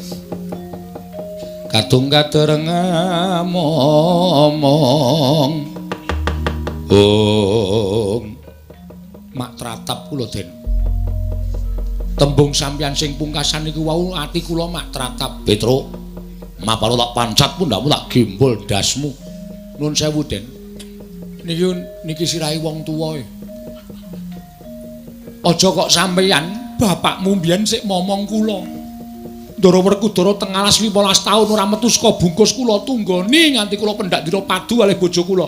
kadung kadereng momong mak tratap kula Den tembung sampeyan sing pungkasan niku wau ati kula mak tratap Petruk mapalo tak pancat pundakmu tak gembol dasmu nun sewu Den niki sirahe wong tuwa aja kok sampeyan bapakmu mbiyen sik momong kula. Ndara Werkudara teng alas 15 taun ora metu saka bungkus kula tunggoni nganti kula pendak dira padu kalih bojo kula.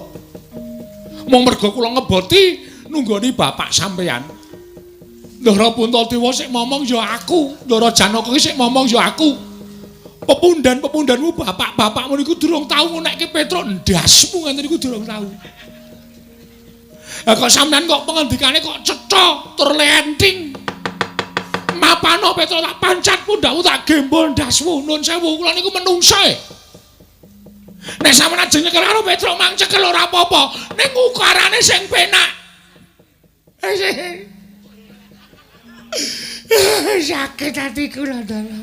Mung merga kula ngeboti nunggoni bapak sampeyan. Ndara Puntadewa sik momong ya aku, Ndara Janaka sik momong ya aku. Pepundan-pepundanmu bapak-bapakmu niku durung tau ngonekke Petruk ndasmu ngene niku durung tau. Kok sampean kok pengendikane kok cetha tur lenting. Mapano Petruk tak pancat pundakmu tak gembol ndasmu. Nun sewu kula niku menungsa. Nek sampean ajeng nyekel karo Petruk mang cekel ora apa-apa, ning ukarane sing penak. Sakit hati kula Ndara.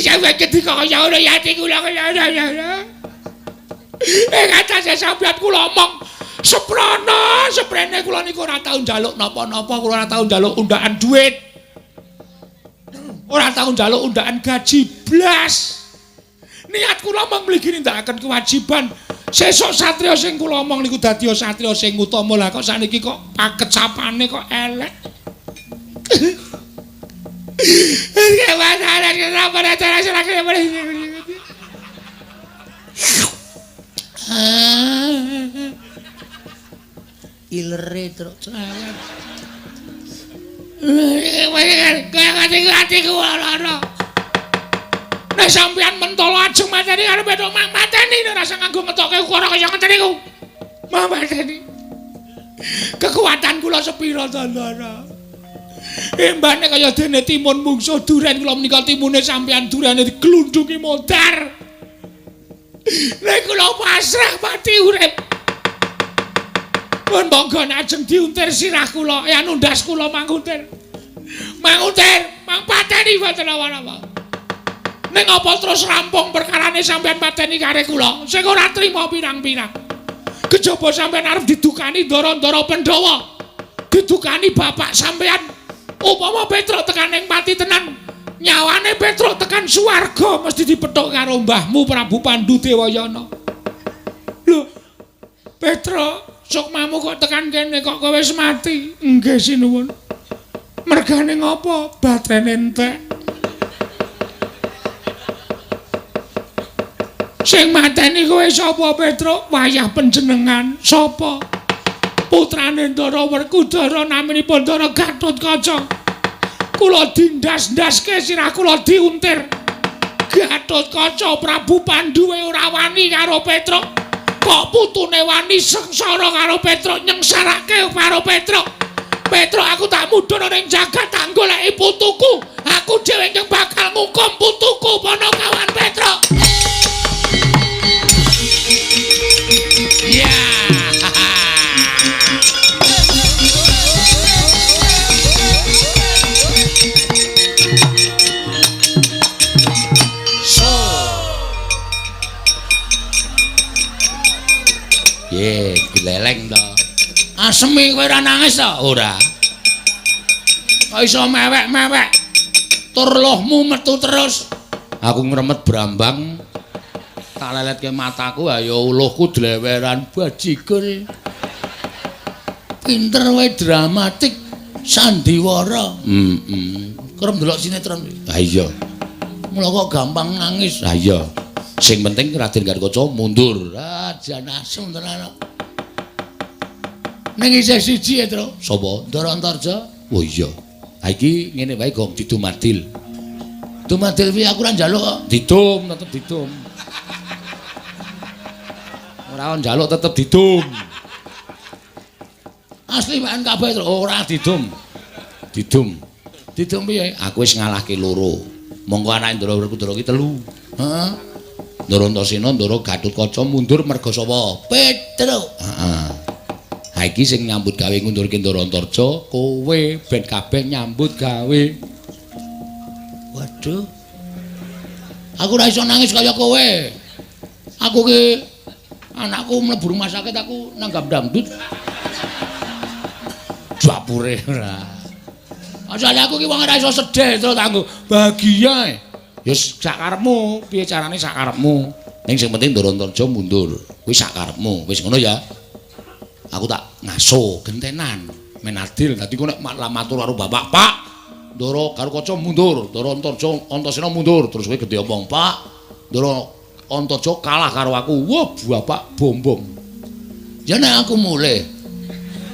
Sampeyan ketika kaya ngono ya ati kula kaya ngono. Kata sampeyan kula omong Seprene kula niku ora tau njaluk napa-napa, kula ora tau njaluk undakan duit. Ora tau njaluk undakan gaji blas. Niat kula mung mligi nindakaken kewajiban. Sesuk satriya sing kula omong niku dadi satriya sing utama. Lah kok saniki kok pakecapane kok elek. Gimana kenapa cara serake ilere terus cerewet. Kaya ati-atiku ora. Nek sampeyan mentolo ajeng mateni karo Petruk mang mateni nek rasa nganggo ngetokke ukara kaya ngeten niku. Mang mateni. Kekuatan kula sepira to, Ndara? Embane kaya dene timun mungsuh duren kula menika timune sampeyan durene diglundhungi modar. Nek kula pasrah pati urip. Pun monggo ajeng diuntir sirah kula, ya nundas kula manguntir. Manguntir, mang pateni mboten apa-apa. Ning apa terus rampung perkarane sampean pateni kare kula? Sing ora trima pirang-pirang. Kejaba sampean arep didukani Ndara-ndara Pandhawa. Didukani bapak sampean. Upama Petruk tekan ing pati tenan, nyawane Petruk tekan swarga mesti dipethuk karo mbahmu Prabu Pandhu Dewayana. Lho, Petruk, sukmamu kok tekan kene kok kowe wis mati? Nggih sinuwun. Mergane ngopo? Batrene entek. Sing mateni kowe sapa, Petruk? Wayah panjenengan sapa? Putrane Ndara Werkudara naminipun Ndara Gatotkaca. Kula dindas-ndaske sirah kula diuntir. Gatotkaca Prabu Pandhu ora wani karo Petruk. Kok putune wani sengsara karo Petruk nyengsarake karo Petruk. Petruk aku tak mudhun ning jagat tak goleki putuku. Aku dhewe yang bakal ngukum putuku Panakawan Petruk. Ya. Ye, dileleng to. Asemi kowe ora nangis to? Ora. Kok iso mewek-mewek? Tur lohmu metu terus. Aku ngremet brambang. Tak leletke mataku ayo uluhku dleweran bajigur. Pinter wae dramatik sandiwara. Kerep ndelok sinetron. Ha iya. Mula kok gampang nangis. Ha iya. Sing penting Raden Gatotkaca mundur. Ah, jan asu tenan. Ning isih siji ya, Tru. Sapa? Ndara Antarja. Oh iya. Ha iki ngene wae Gong didumadil. Dumadil piye aku ora njaluk kok. Didum tetep didum. Ora njaluk tetep didum. Asli wae kabeh, Tru. Ora didum. Didum. Didum piye? Aku wis ngalahke loro. Monggo anake Ndara Werkudara ki 3. Heeh. Ndara Antasena, Ndara Gatotkaca mundur merga sapa? Petruk. Heeh. Ha iki sing nyambut gawe ngundurke Ndara Antarja, kowe ben kabeh nyambut gawe. Waduh. Aku ora iso nangis kaya kowe. Aku ki anakku mlebu rumah sakit aku nanggap dangdut. Dapure ora. Asale aku ki wong ora iso sedih terus tanggo bahagia. Ya sakarepmu, piye carane sakarepmu. Ning sing penting Ndara Antarja mundur. Kuwi sakarepmu. Wis ngono ya. Aku tak ngaso gentenan men adil. Dadi kok nek matur karo bapak, Pak, Ndara Gatotkaca mundur, Ndara Antasena mundur. Terus kowe gedhe omong, Pak, Ndara Antarja kalah karo aku. Wah, bapak bombong. Ya nek aku mulih.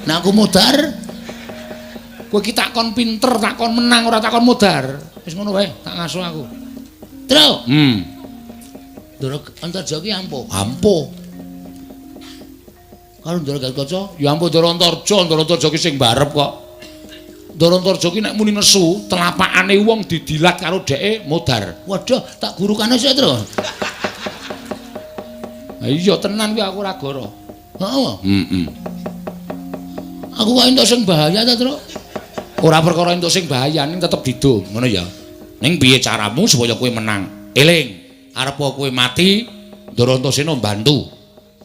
Nek aku mudar, Kowe ki takon pinter, takon menang ora takon mudar. Wis ngono wae, tak ngaso aku. Tru. Ndara Antarja ki ampuh. ampuh. Karo Ndara Gatotkaca, Ya ampun Ndara Antarja ki sing barep kok. Ndara Antarja ki nek muni nesu, telapakane wong didilat karo dheke modar. waduh, tak gurukane sik, Tru. Ha iya tenan kuwi aku ora goro. Heeh. Heeh. Aku kok entuk sing bahaya ta, Tru? Ora perkara entuk sing bahaya ning tetep didum, ngono ya. Ning piye caramu supaya kowe menang? Eling, arep kowe mati, Ndara Antasena bantu.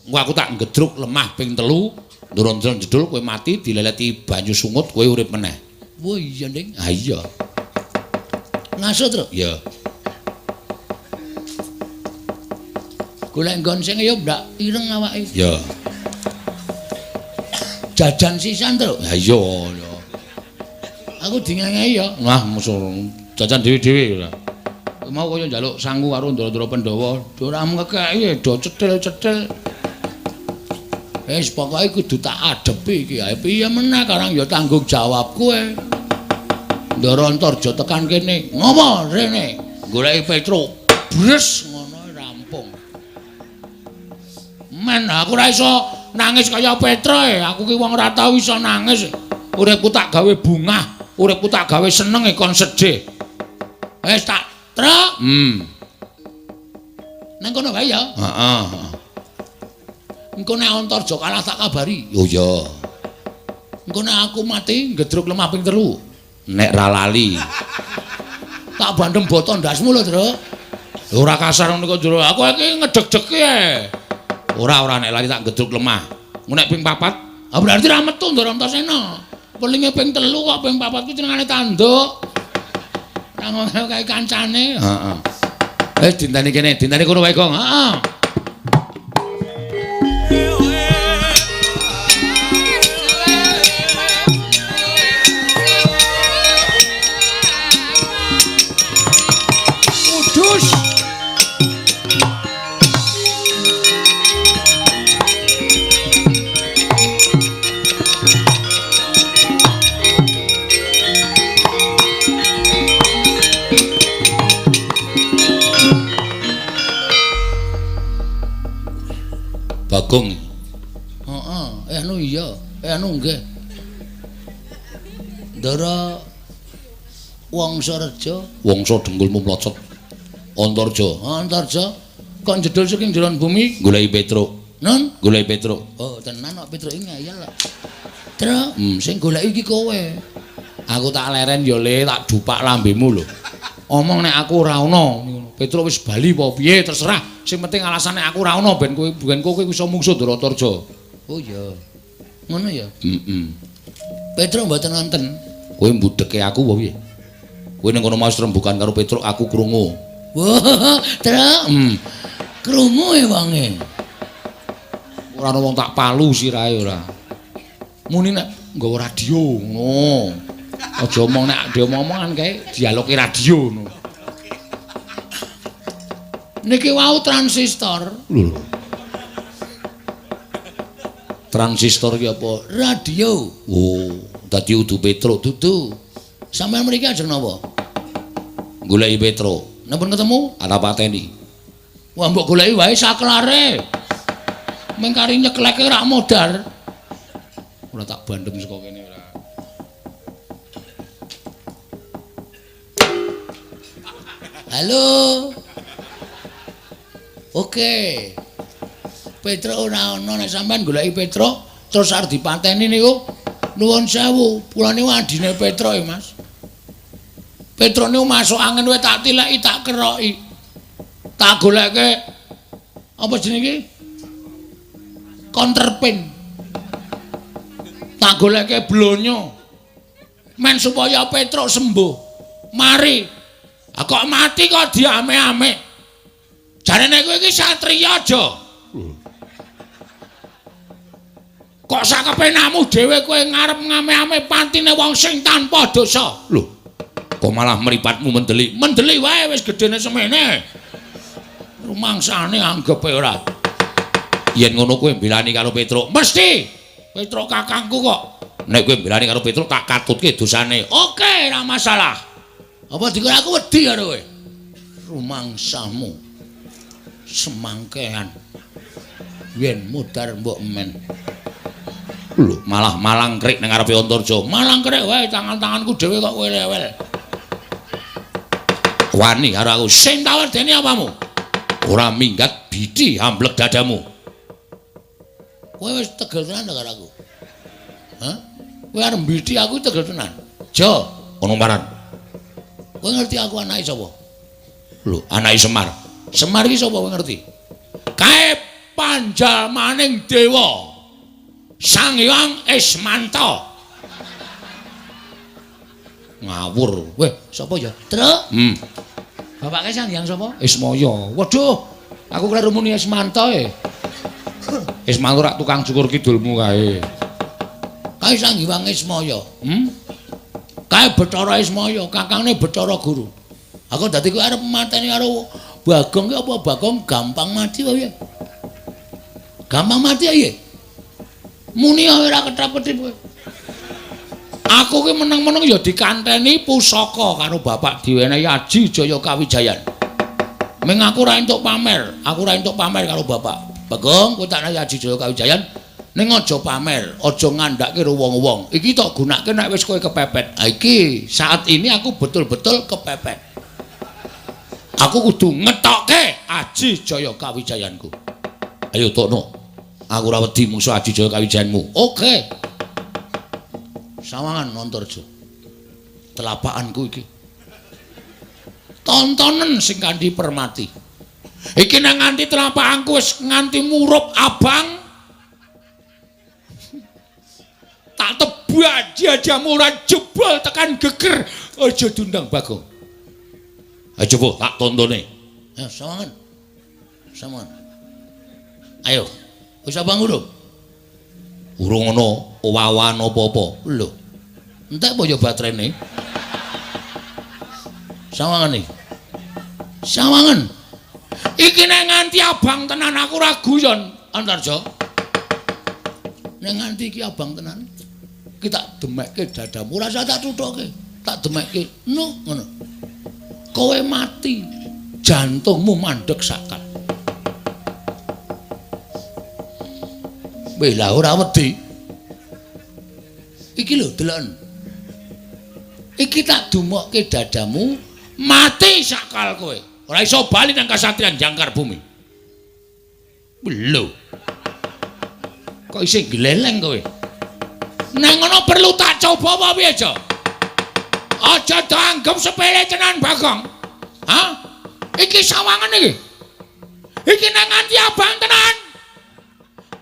Engko aku tak ngedruk lemah ping 3, Ndara Antasena jedul kowe mati dileleti banyu sungut kowe urip meneh. Wah iya, Ning. Ha iya. Ngaso, Tru? Ya. Golek nggon sing ya ndak ireng awake. Ya. Jajan sisan, Tru. Ha iya. Aku dingengehi ya. Wah, musuh jajan dhewe-dhewe ora. Mau kaya njaluk sangu karo Ndara Pandhawa, Ora ngekeki do cethil-cethil. Wis pokoke kudu tak adepi iki ae. Piye meneh karang ya tanggung jawab kowe. Ndara Antarja tekan kene. Ngopo rene? Goleki Petruk. Bres ngono rampung. Men aku ora iso nangis kaya Petruk. Aku ki wong ora tau iso nangis. Uripku tak gawe bungah, uripku tak gawe seneng kon sedih. Wis tak truk. Nang kono wae ya. Heeh. Engko nek Antarja kalah tak kabari. Oh ya. Engko nek aku mati gedruk lemah ping 3. Nek ra lali. Tak bandem boto ndasmu lho, Tru. Ora kasar ngono kok jero. Aku iki ngedeg-degi ae. Ora nek lali tak gedruk lemah. Engko nek ping 4, berarti ra metu Ndara Antasena. Pelinge ping 3 kok ping 4 ku jenengane tanduk. Ra ngono kae kancane. Heeh. Dinteni kene, dinteni kono wae, Gong. Heeh. Bagong. Heeh, anu iya, anu nggih. Ndara Wangsa Reja, Wangsa dengkulmu mlocot. Antarja. Antarja kok jedul saking jeron bumi Goleki Petruk. non Goleki Petruk. oh tenan kok Petruk iki ngayal lho Tru sing goleki iki kowe Aku tak leren ya le, tak dupak lambemu lho. Omong nek aku ora ana. Petruk wis bali apa piye terserah. Sing penting alasane aku ora ana ben kowe iso mungsuh Daratarja. oh iya ngono ya Heeh. Petruk mboten wonten Kowe mbudheke aku apa piye? Kowe ning kono mas rembugan karo Petruk aku krungu. wah Tru krungu e wonge Ora ana wong tak palu sirahe ora. Muni nek nggawa radio ngono. Aja omong nek diomongan kae dialoge radio ngono. niki wau transistor Lho. Transistor ki apa? radio Oh, dadi udu Petruk. dudu sampeyan mriki ajeng napa Goleki Petruk. napa ketemu Ana pateni. wah mbok goleki wae saklare mengkari nyekleke rak modar Ora tak bandem saka kene ora. halo oke Petruk ora ana nek sampean goleki Petruk terus arep dipateni niku nuwun sewu kula niku adine Petruk ya Mas Petruk niku masuk angin wae tak tileki tak keroki tak goleke apa jenenge counterpin tak goleke blonyo men supaya Petruk sembuh mari kok mati kok diame-ame jarene kowe iki satriya aja kok sakepenamu dhewe kowe ngarep ngame-ame pantine wong sing tanpa dosa Lho. Kok malah mripatmu mendeli? mendeli wae wis gedene semene rumangsane anggepe ora Yen ngono kowe mbelani karo Petruk. mesti Petruk kakangku kok Nek kowe mbelani karo Petruk tak katutke dosane. oke ora masalah apa dikira aku wedi karo kowe rumangsamu semangkean yen mudar mbok men Lho, malah malangkrik ning ngarepe Antarja. malangkrek wae tangan-tanganku dhewe kok kowe lewel Wani karo aku. sing tawedeni apamu Ora minggat bidi amblek dadamu. kowe wis tegel tenan karo aku hah kowe arep mbiti aku tegel tenan jo Ono paran. kowe ngerti aku anake sapa Lho, anake Semar. Semar iki sapa kowe ngerti kae panjalmaning dewa Sang Hyang Ismanta Ngawur. weh sapa ya Truk bapake Sang Hyang sapa Ismaya. waduh aku kleru muni Ismanta Ismanta rak tukang cukur kidulmu kae. kae Sang Hyang Ismaya kae Bathara Ismaya kakangne Bathara Guru aku dadi kowe arep mateni karo Bagong ki apa Bagong gampang mati wae gampang mati ae muni ora ketrap-ketrip kowe aku ki meneng-meneng ya dikanteni pusaka karo bapak diwenehi Aji Jaya Kawijayan ming aku ora entuk pamer karo bapak Bagong kowe tak nahi Aji Jaya Kawijayan ning aja pamer aja ngandhake karo wong-wong iki tak gunakake nek wis kowe kepepet iki saat ini aku betul-betul kepepet aku kudu ngetokke Aji Jaya Kawijayanku Ayo Tokno. Aku ora wedi musuh Aji Jaya Kawijayanmu. oke Sawangan Antarja. Telapakanku iki. Tontonen sing kanthi permati. Iki nang nganti telapakanku wis nganti murup abang. Tak tebak jajamu ora jebol tekan geger. Aja diundang Bagong. Ayo coba tak tontone. Ayo sawangan. Sawangan. Ayo. Wis abang urung? Urung ana wawan apa-apa. Lho. Entek apa ya baterene? Sawangan iki. Sawangan. Iki nek nganti abang tenan aku ora guyon, Antarja. Nek nganti iki abang tenan, iki tak demekke dadamu, ora usah tak tuthuke. Tak demekke. No, ngono. Kowe mati, jantungmu mandek sakal. Weh, lah ora wedi. Iki lho deloken. Iki tak dumokke dadamu, mati sakal kowe. Ora iso bali nang kasatriyan jangkar bumi. Lho. Kok isih gleleng kowe? Nang ngono perlu tak coba apa piye, Jo? Aja dianggep sepele tenan, Bagong. Hah? Iki sawangan iki. Iki nang nganti abang tenan.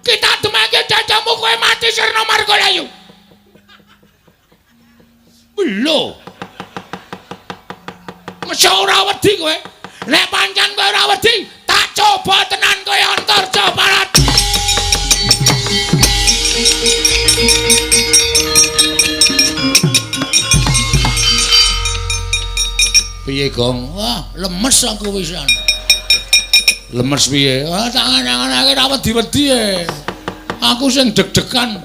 Kita demake jajamu kowe mati sirna Margalayu. Lho. Mesya ora wedi kowe. Nek pancen kowe ora wedi, tak coba tenan kowe Antarja Parat. Piye, Gong? Wah, lemes aku wisan. Lemes piye? Ah, tangan-tanganake ora wedi-wedi e. Aku sing deg-degan.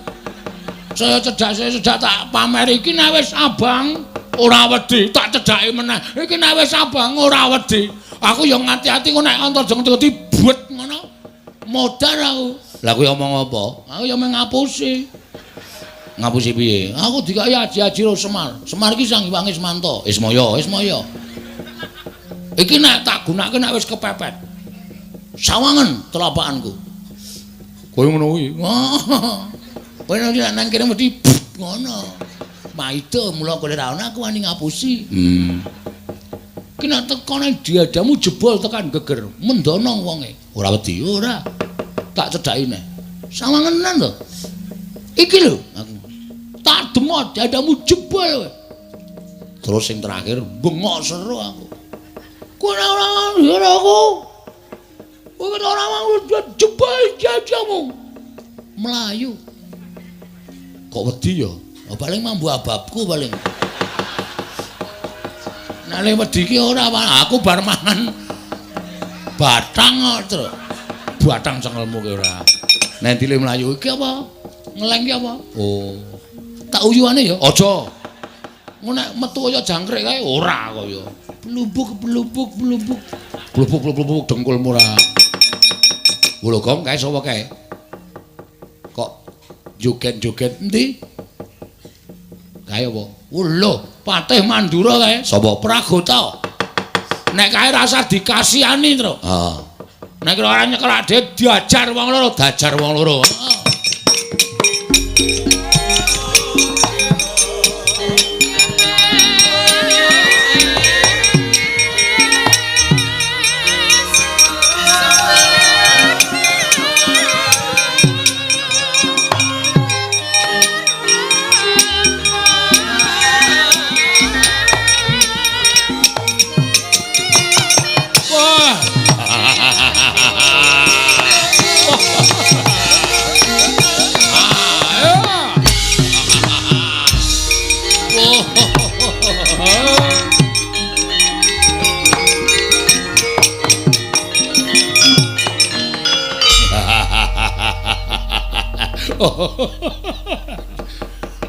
Saya cedak tak pamer iki nek wis abang ora wedi, tak cedhaki meneh. Iki nek wis abang ora wedi. Aku ya ngati-ati kok nek Antarja ngerti buet ngono. Modar aku. Lah kowe omong apa? Aku ya mung ngapusi. Ngapusi piye? Aku dikai aji-aji karo Semar. Semar iki sang Hyang Ismanta. Ismaya. Iki nek tak gunakake nek wis kepepet. Sawangan telapakanku. Kowe ngono kuwi. Kowe nang kene mesti ngono. Maida mula kowe ora ana aku wani ngapusi. Ki nek tekane diadamu jebol tekan geger, mendono wonge. Ora wedi, ora. Tak cedhaki neh. Sawangenan to. Iki lho aku. Tak demot diadamu jebol kowe. Terus sing terakhir bengok seru aku. Kowe ora ngene aku. Kowe ora mau jebol jajamu. Melayu. Kok wedi ya? Oh, paling mambu ababku paling. Nek wedi ki ora aku bar mangan batang kok, Tru. Batang cengelmu ki ora. Nek dile mlayu iki apa? Ngeleng ki apa? Oh. Tak uyuane ya, aja. Ngono nek metu kaya jangkrik kae ora kaya. Blubuk dengkulmu ora. Lho, Gong, kae sapa kae? Kok joget-joget endi? Kae apa? Lho, Patih Mandura kae. Sapa? Pragota. Nek kae rasa dikasihani, Tru. Heeh. Nek ora nyekelak dhewe diajar wong loro, dajar wong loro.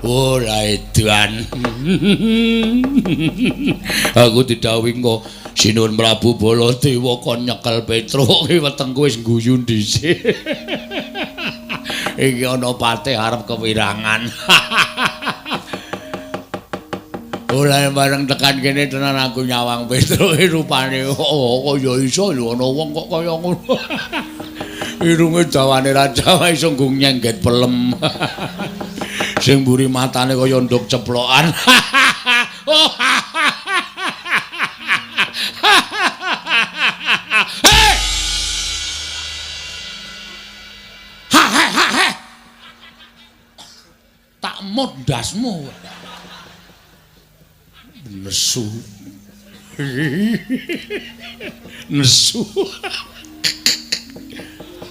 Ora edan. Aku didhawuhi kok Sinuwun Prabu Baladewa kon nyekel Petruk wetengku wis guyu dhisik. Iki ana patih arep kewirangan. Ora bareng tekan kene tenan aku nyawang Petruk rupane kok ya iso lho ana wong kok kaya ngono. Irunge dawane ra Jawa iso nggung nyengget pelem. Sing mburi matane kaya nduk ceplokan. Tak modasmu. Nesu. Nesu.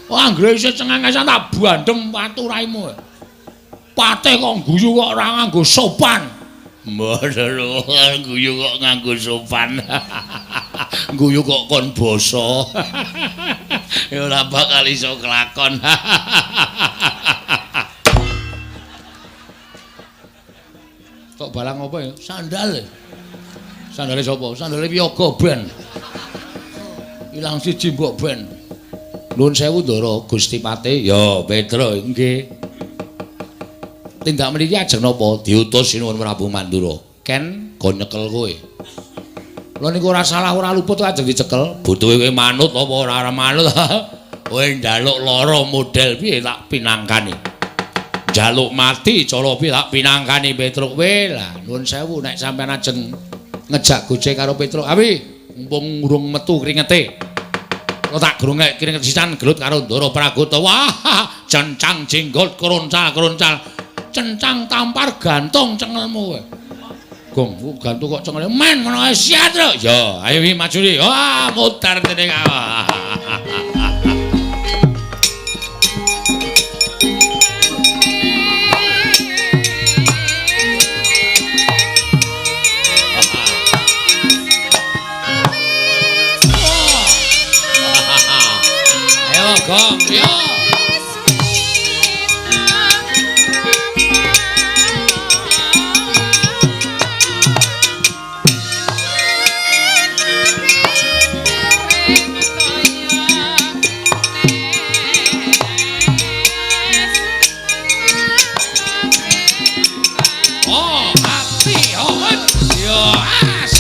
Oh, anggere isih cengengesan tak bandem watu raimu. Pate kok guyu kok ora nganggo sopan. Mboten guyu kok nganggo sopan. Guyu kok kon basa. Ya ora bakal iso kelakon. Kok balang apa ya? Sandal. Sandale sapa? Sandale Wiyaga ben. Ilang siji mbok ben. Nuwun sewu Ndara Gusti Patih. Ya, Petro nggih. Tindak mriki ajeng napa? Diutus sinuwun Prabu Mandura. Ken go nyekel kowe. Lha niku ora salah ora luput ajeng dicekel. Butuhe kowe manut apa ora manut? Kowe njaluk lara model piye tak pinangkani. Njaluk mati cara piye tak pinangkani Petro kowe. Lah nuwun sewu nek sampean ajeng ngejak gojek karo Petro. Awi, mumpung urung metu kringete. Kok tak grungek kringet sisan gelut karo Ndara Pragota. Wah, cencang jenggot kroncal-kroncal. Cencang tampar gantung cengelmu kowe. Gong, gantung kok cengele men menawa siat lho. Ya, ayo wi maju ri. Wah, mutar dene kawah. Gong, yo. Oh, api, oh, yo, as.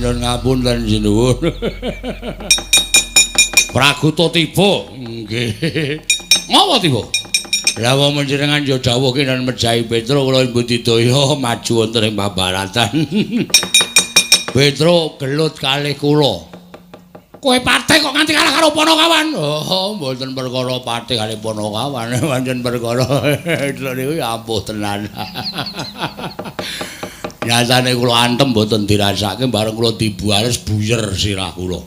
Nyun ngapunten sinuwun. Praguta tiba. Nggih. Ngapa tiba? Lah wong panjenengan ya dawuh kinan mejahi Petra kula Budidaya maju wonten ing pabaratan. Petra gelut kalih kula. Kowe patih kok nganti kalah karo Panakawan? Oh, mboten perkara patih kalih Panakawan, pancen perkara Petra niku ya ampuh tenan. Nyatane kula antem mboten dirasake bareng kula dibuales buyer sirah kula.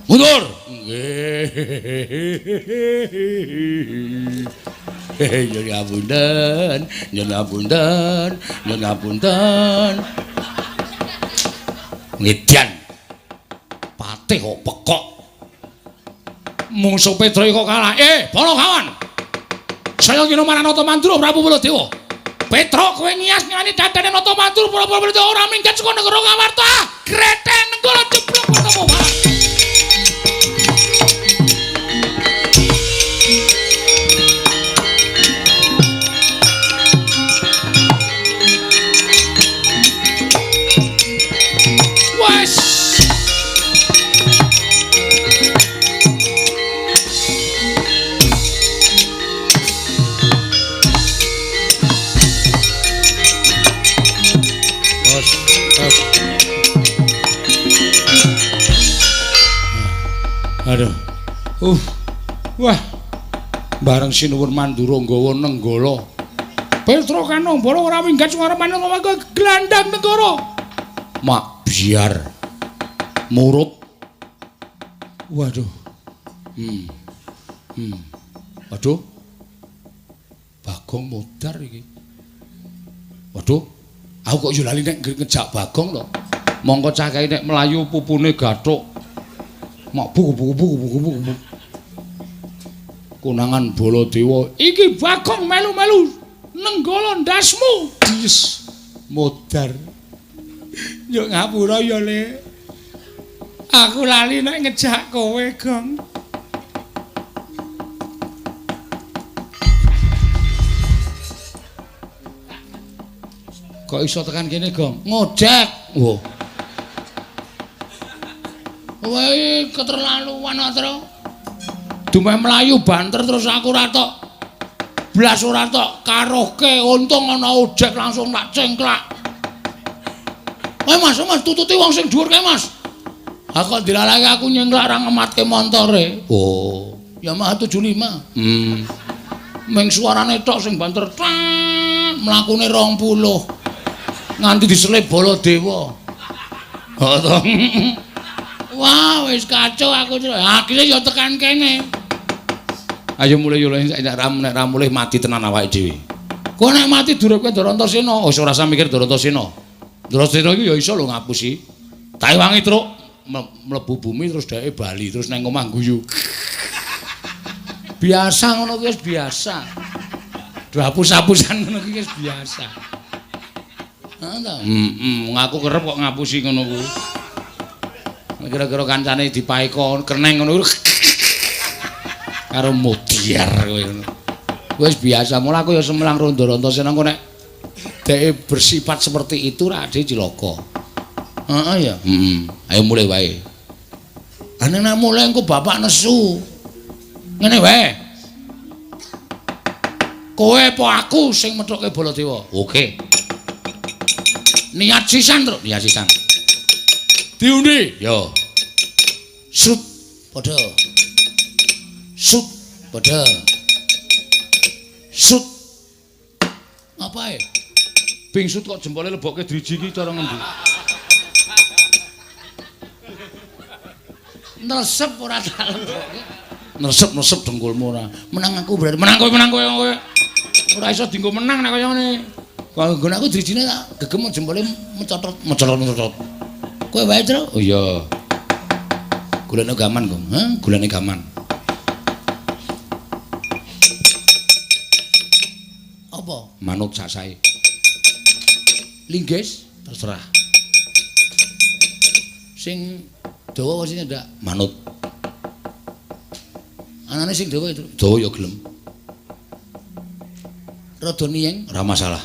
Mundur. Nyun ngapunten, nyun ngapunten, nyun ngapunten. Ngedian. Patih kok pekok. Mungsuh Petra kok kalah. Panakawan. Saya kira marang Natamandrara Prabu Baladewa. Petra kowe ngias ngani dadane Natamandrara Prabu Baladewa ora minggat saka negara Ngamarta. Greten negara jeblok ketemu. Aduh. Wah. Bareng sinuwun Mandura nggawa nenggala. Petra Kanombala ora minggat suwarane kok glandang negara. Mak biar. Murub. Waduh. Waduh. Bagong modar iki. Waduh. Aku kok yo lali nek ngejak Bagong to. Mongko cah kae nek mlayu pupune gathuk. Mak buku. Konangan Baladewa. Iki Bagong melu-melu nenggala ndasmu. Yes. Modar. Yo ngapura ya, Le. Aku lali nek ngejak kowe, Gong. Kok iso tekan kene, Gong? Ngojek. Wah. Kowe keterlaluan, Tru. Dumeh mlayu banter terus aku ora tok blas ora tok karohke untung ana ojek langsung tak cengklak. Mas tututi wong sing dhuwur kae, Mas. Ha kok dilalake aku nyengklak ra ngematke montore. Oh, Yamaha 75. Meng suarane tok sing banter mlakune 20. Nganti diselip Baladewa. Oh to. Wah, wis kacau aku. Akhire ya tekan kene. Ayo mulai yo nek ra mulih mati tenan awake dhewe. Kok nek mati duripke Darantasena, wis ora usah mikir Darantasena. Darantasena iki ya iso lho ngapusi. Tak wangi truk mlebu bumi terus dheke bali terus nang omah guyu. Biasa ngono kuwi wis biasa. Hapus-hapusan ngono kuwi wis biasa. Ha ta? Ngaku kerep kok ngapusi ngono kuwi. Kira-kira kancane dipaeka keneng ngono karo mutiar kowe ngono. Wis biasa, mula aku ya semelang Ronda-Rantasena kok nek dhek bersifat seperti itu ra dhek cilaka. Heeh ya. Ayo mulai wae. Ane nek mulai engko bapak nesu. Ngene wae. Kowe apa aku sing methoke Baladewa? Oke. Niat sisan, Truk. Niat sisan. Diundi. Yo. Sut padha. Sut padha. Sut. Ngapae? Bingsut kok jempole lebokke driji iki cara ngendi? Nesep ora tak lebokke. Nesep dengkulmu ora. Menang aku berarti menang kowe. Ora iso dienggo menang nek kaya ngene. Kalau nggon aku drijine tak gegem jempole mecotot. Kowe wae, Tru? Oh iya. Gulane gaman, Gong. Gulane gaman. Apa? Manut sasae. Linggis terserah. Sing dawa sing ndak manut. Anane sing dawa itu. Dawa ya gelem. Rada niyeng ora masalah.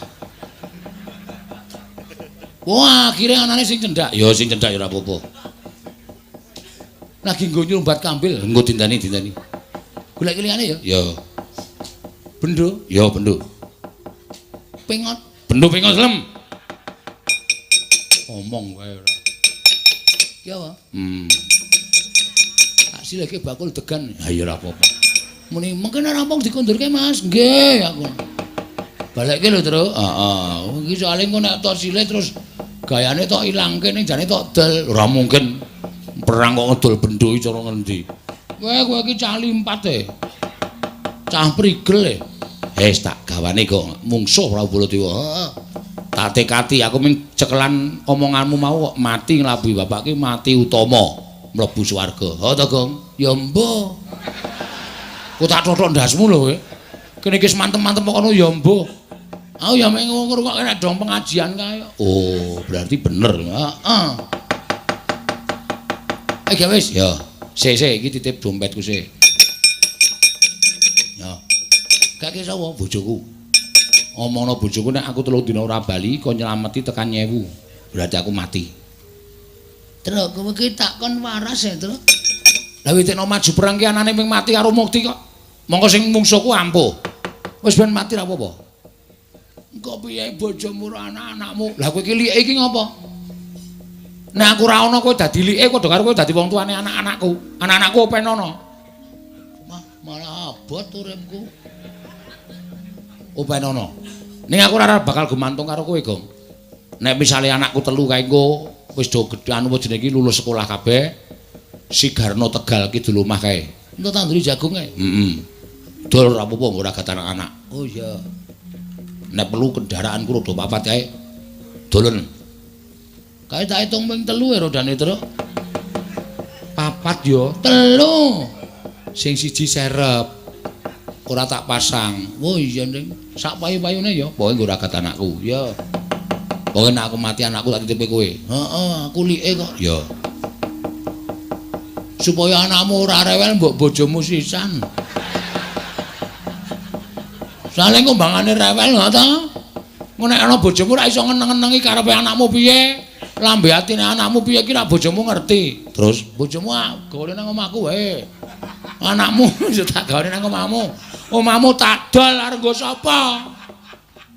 Wah, akhirnya anane sing cendak. Ya sing cendak ya ora apa-apa. Lagi nggo nyumbat kambil, nggo dintani. Golek liyane ya? Ya. Bendo? Ya, bendo. Pengot. Bendo pengot lem. Omong wae ora. Ki apa? Tak sileke bakul degan. Ha ya ora apa-apa. Muni mengkene rampung dikondurke Mas. Nggih, aku. Balekke lho, Tru. Heeh. Iki soalé engko nek tok sile terus gayane tok ilangke ning jane tok del. Ora mungkin. Perang kok ngedol bendo iki cara ngendi? Kowe iki cah limpat e. Cah prigel e. Tak gawane kok mungsuh Prabu Baladewa. Heeh. Tak tekati aku ming cekelan omonganmu mau kok mati nglabuhi bapak ki mati utama mlebu swarga. Ha to, Gong? Ya mbah. Ku tak totok ndasmu lho kowe. Kene iki mantem-mantem kok ngono ya mbah. Aku ya meng ngrungokke nek dong pengajian kae. Oh, berarti bener. Heeh. Ya wis, ya. Sik iki titip dompetku sik. Ya. Gak ki sapa bojoku. Omongno bojoku nek aku 3 dina ora bali kok nyelameti tekan 1000. Berarti aku mati. Truk kowe ki takon waras ya, Truk. Lah witekno maju perang ki anane ming mati karo mukti kok. Mongko sing mungsuhku ampuh. Wis ben mati ra apa-apa. Engko piye bojomu ora anak-anakmu? Lah kowe ki like iki ngopo? Nek aku ora ana kowe dadi like padha karo kowe dadi wong tuane anak-anakku. Anak-anakku open ana. Malah abot uripku. Open ana. Ning aku ora bakal gumantung karo kowe, Gong. Nek misale anakku 3 kae engko wis do gedhe anu jenenge iki lulus sekolah kabeh. Sigarno Tegal ki dulu omah kae. Entuk tanduri jagung kae. Dol ora apa-apa ora gat anak-anak. Oh iya. Nek perlu kendaraanku rada papat kae. Dolen. Kae tak hitung ping 3 ya rodane, Truk. Papat yo. 3. Sing siji serep. Ora tak pasang. Oh iya, Nding. Sak payu-payune ya, pokoke nggo ora gat anakku. Ya. Pokoke nek aku mati anakku tak titipe kowe. Heeh, aku like kok. Ya. Supaya anakmu ora rewel mbok bojomu sisan. Soale ngombangane rewel ngono ta? Ngono nek ana bojomu ora iso ngeneng-ngenengi karepe anakmu piye? Lambe atine anakmu piye ki nek bojomu ngerti. Terus bojomu gawe nang omahku wae. Anakmu yo tak gawe nang omahmu. Omahmu tak dol arep nggo sapa?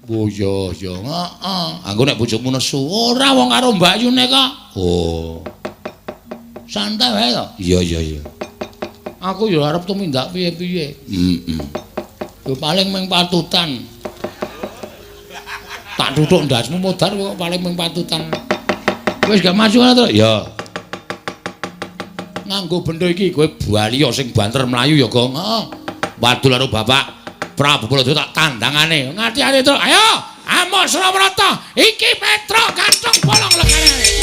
Oh iya, heeh. Anggo nek bojomu nesu, ora wong karo mbakyune kok. Oh. Santai wae to? Iya. Aku yo arep tumindak piye-piye. Yo paling mung patutan. Tak tutuk ndasmu modar kok paling mung patutan. Wis gak maju ana to? Ya. Nganggo benda iki kowe baliya sing banter mlayu ya, Gong. Heeh. Wadul karo Bapak Prabu Baladewa tak tandangane. Ngati-ati to. Ayo, Amos Suramarata. Iki Petro gantung bolong legane.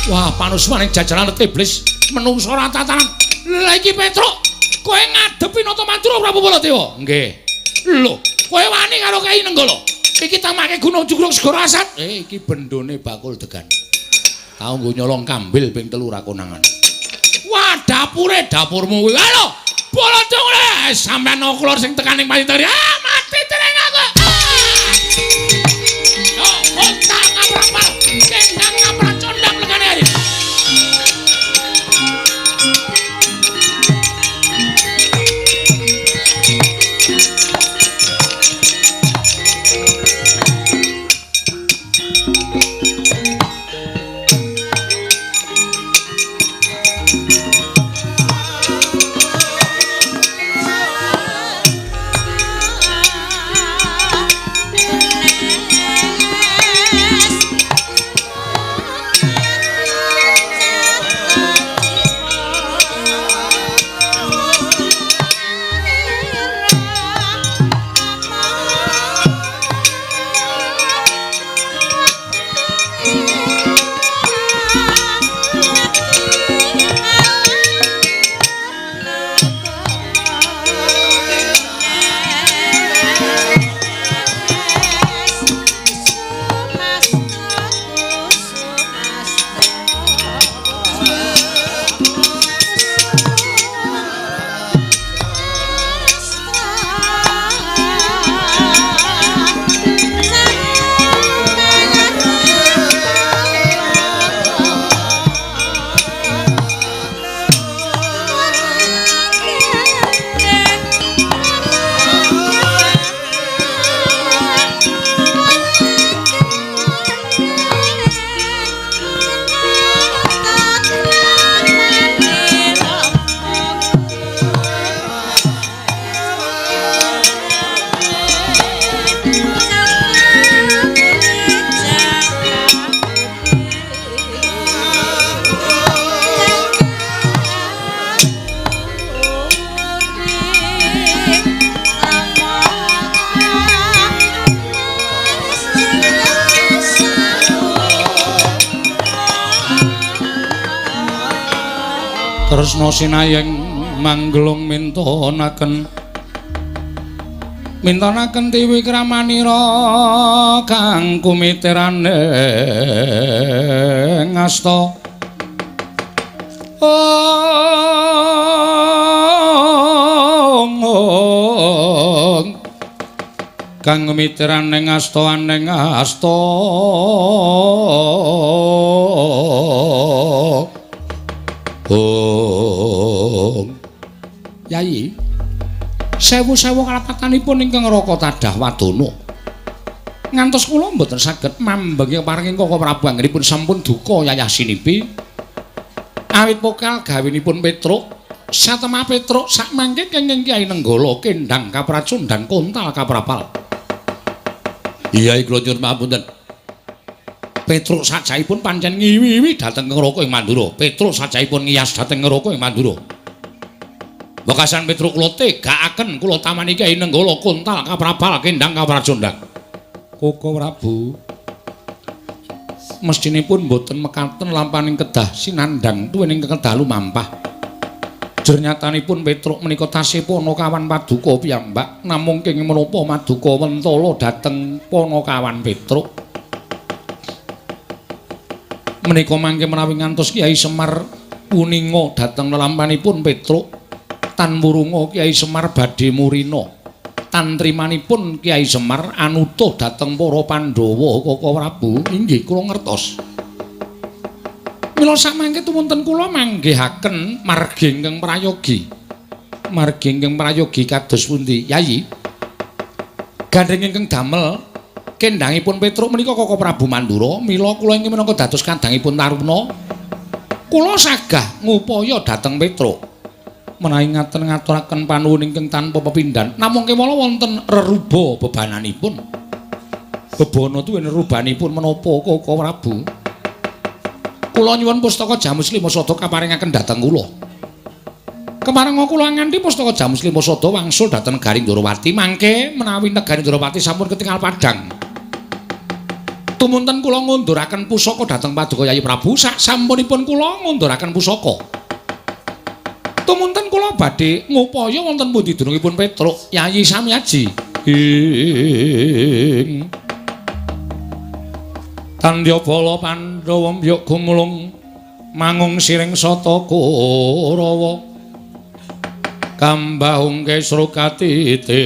Wah, panusmaning jajaran iblis menungso ora tatanan. Lah iki Petruk, kowe ngadepi Nata Mantura Prabu Baladewa? Nggih. Lho, kowe wani karo Kyai Nenggala. Iki tamake Gunung Jugrung Segara Asat. Iki bendone bakul degan. Tau nggo nyolong kambil ping 3 ra konangan. Wah, dapure dapurmu kuwi. Halo, Baladewa sampean oklor sing tekan ning Payitari. Mati dereng aku. Oh, kontak ngapral. Kendang ngapral condang legane hari. Kresna sinayeng manggelung mintonaken tiwi kramanira kang kumitiraning ngasta kang kumitiraning ngasta aning ngasta Yayi, sewu-sewu kalapatanipun ingkang Raka Tadah Wadana. Ngantos kula mboten saged mambengi paringing Koko Prabu anggenipun sampun duka yayah sinipi. Awit pokal gawinipun Petruk, satemah Petruk sak mangke kenging Kyai Nenggala kendhang kapracundhan kontal kaprapal. Iya kula nyuwun pamunten. Petruk sajaipun pancen ngiwi-iwi dhateng Ngraka ing Mandura. Petruk sajaipun ngiyas dhateng Ngraka ing Mandura. Wekasan Petruk kula tegakaken kula tamani Kyai Nenggala kontal kaprapal kendhang kapracundhan. Koko Prabu mestinipun boten mekaten lampaning kedah sinandhang tuwuning kedah lumampah. Jernyatanipun Petruk menika tasih Panakawan Paduka piyambak namung kenging menapa Maduka Wentala dhateng Panakawan Petruk. Menika mangke menawi ngantos Kyai Semar puninga dhateng lelampanipun Petruk tan murunga Kyai Semar badhe murina tan trimanipun Kyai Semar anutuh dhateng para Pandhawa Koko Prabu inggih kula ngertos. Mila samangke tumunten kula manggihaken margi ingkang prayogi. Margi ingkang prayogi kados pundi Yayi? Gandeng ingkang damel kendhangipun Petruk menika Koko Prabu Mandura, mila kula ingkang minangka dados kadangipun Taruna. Kula sagah ngupaya dhateng Petruk. Menawi ngaten ngaturaken panuwun ingkang tanpa pepindhan, namung kemala wonten reruba bebananipun. Bebana tuwin rerubanipun menapa Koko Prabu? Kula nyuwun pustaka Jamus Lima Sada kaparingaken dhateng kula. Kemareng kula nganti pustaka Jamus Lima Sada wangsul dhateng Negari Ndrawati, mangke menawi Negari Ndrawati sampun ketingal padhang. Tumunten kula ngunduraken pusaka dhateng Paduka Yayi Prabu sak sampunipun kula ngunduraken pusaka. Tumunten kula badhe ngupaya wonten pundi dunungipun Petruk Yayi Samyaji. Tandya bala Pandhawa mbyuk gumulung mangung siring sata Kurawa. Kambahung Kesrukatite.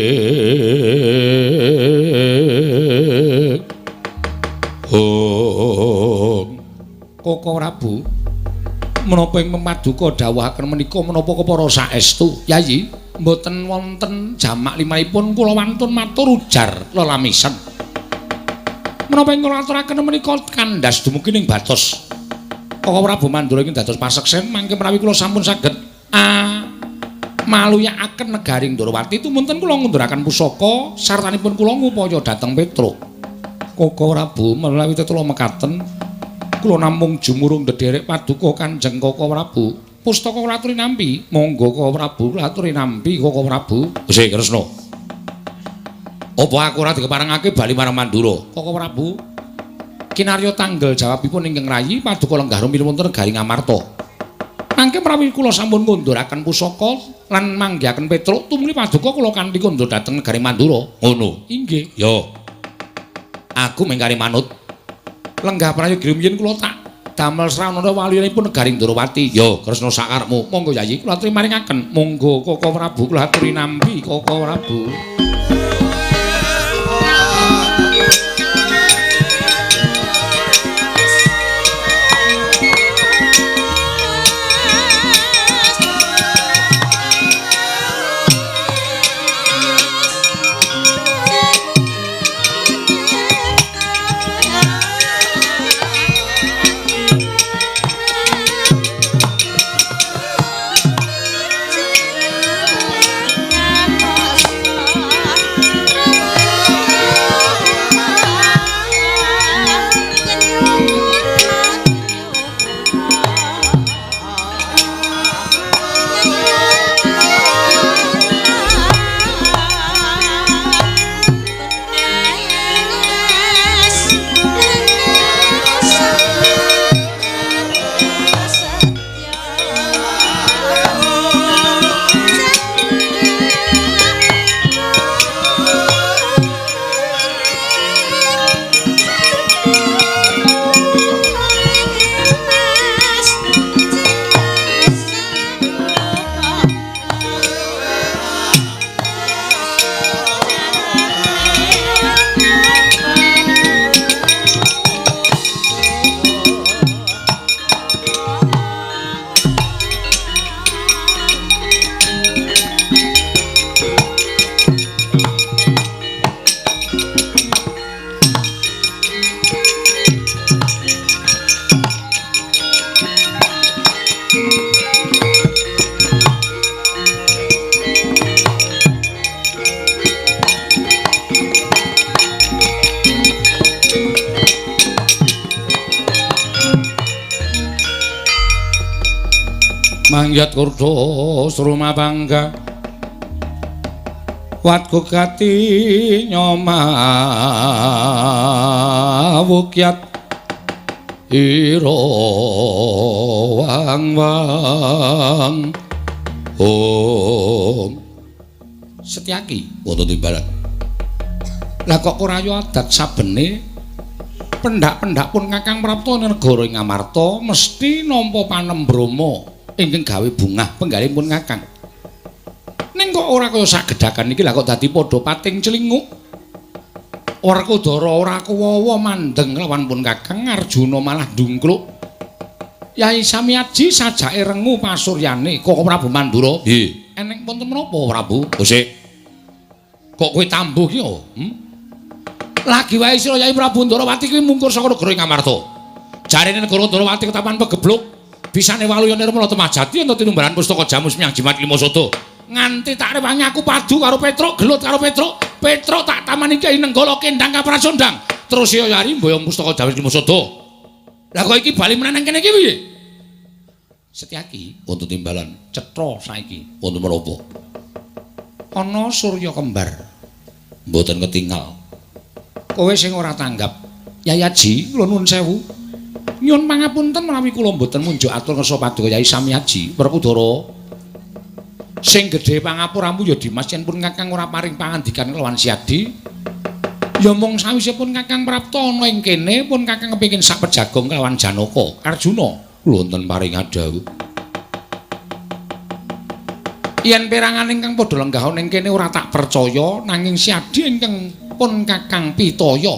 Koko Prabu menapa ing Paduka dawuhaken menika menapa kepara saestu Yayi mboten wonten jamak limanipun kula wantun matur ujar lelamisen menapa ing kula aturaken menika kandhas dumugi ning batos Koko Prabu Mandura ing dados paseksen mangke menawi kula sampun saged maluyakaken Negari Ndrawati tumunten kula ngunduraken pusaka sartanipun kula ngupaya dhateng Petruk. Koko Prabu menawi tetula mekaten kula namung jumurung ndederek Paduka Kanjeng Koko Prabu. Pustaka kula aturi nampi. Monggo Koko Prabu kula aturi nampi Koko Prabu. Sih Kresna. Apa aku ora dikeparengake bali marang Mandura? Koko Prabu. Kinarya tanggal jawabipun ingkang rayi Paduka lenggah rumiyin wonten Negari Ngamarta. Mangke menawi kula sampun ngunduraken pusaka lan manggihaken Petruk tumuli Paduka kula kanthi kondur dhateng Negari Mandura. Ngono. Inggih. Ya. Aku mengkari manut. Lenggah prayogi rumiyin kula tak damel sranana waliyipun Negari Ndrawati. Ya, Kresna sakarepmu. Monggo Yayi kula aturi maringaken. Monggo Koko Prabu kula aturi nampi Koko Prabu. mangyat kurdo sruma bangga watku gati nyoma wukyat iro wang wang Setyaki wonten timbalan lah kok ora yo adat sabene pendak-pendak pun Kakang Prapta negara ing Ngamarta mesti nampa panembrama ingkang gawe bungah penggalipun Kakang. Ning kok ora kaya sagedhakan iki lah kok dadi padha pating celinguk. Werkudara ora kuwawa mandeng lawan pun Kakang Arjuna malah ndungkluk. Yai Samyaji sajake rengu pasuryane kok Prabu Mandura. Nggih. Eneng wonten menapa Prabu? Sik. Kok kowe tambuh ki yo? Lagi wae sira Yai Prabu Ndarawati kuwi mungkur saka negara Ngamarta. Jarene negara Ndarawati ketapan pegebluk, bisane waluya nirmala temajati ento tinumbaran pustaka Jamus Miang Jimat Lima Soto. Nganti tak rewangi aku padu karo Petruk, gelut karo Petruk. Petruk tak tamani Kyai Nenggala Kendang Kaprasondang. Terus ya Yari mboyong pustaka Jamus Lima Soto. Lah kok iki bali meneh nang kene iki piye? Setyaki wonten timbalan cetha saiki wonten menapa? Ana Surya kembar. Mboten ketingal. Kowe sing ora tanggap Yayaji kula nuwun sewu nyuwun pangapunten menawi kula mboten munjuk atur ngersa paduka Yai Samyaji Werkudara sing gedhe pangapuramu ya Dimas yen pun Kakang ora paring pangandikan kelawan Siadi ya mung sawise pun Kakang Prapta ana ing kene pun Kakang kepengin sak pejagong kelawan Janaka Arjuna kula wonten paring adhawu yen perangan ingkang padha lenggah ning kene ora tak percaya nanging Siadi ingkang pun Kakang Pitaya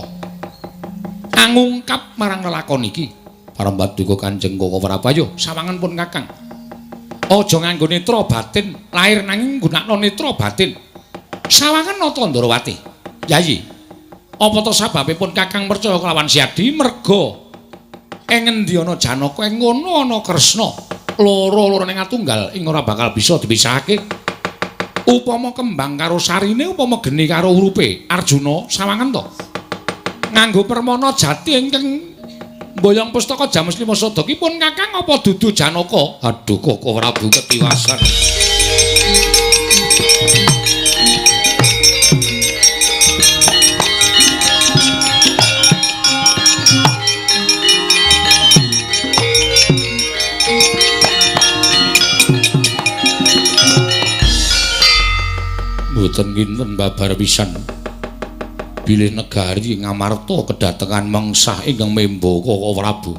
angungkap marang lelakon iki parembat duka Kanjeng Koko Prabayo sawangan pun Kakang aja nganggo netra batin lahir nanging nggunakno netra batin sawangan nata Ndarawati Yayi apa to sababipun Kakang percaya kelawan Siadi merga ing endi ana Janaka ing ngono ana Kresna loro-loro ning atunggal ing ora bakal bisa dipisahake upama kembang karo sarine upama geni karo urupe Arjuna sawangan to nganggo permana jati ingkang mboyong pustaka Jamus Lima Soto ki pun Kakang apa dudu Janaka aduh Koko Prabu ketiwasan boten kinten babar pisan bilih negari Ngamarta kedatengan mengsah ingkang memba Koko Prabu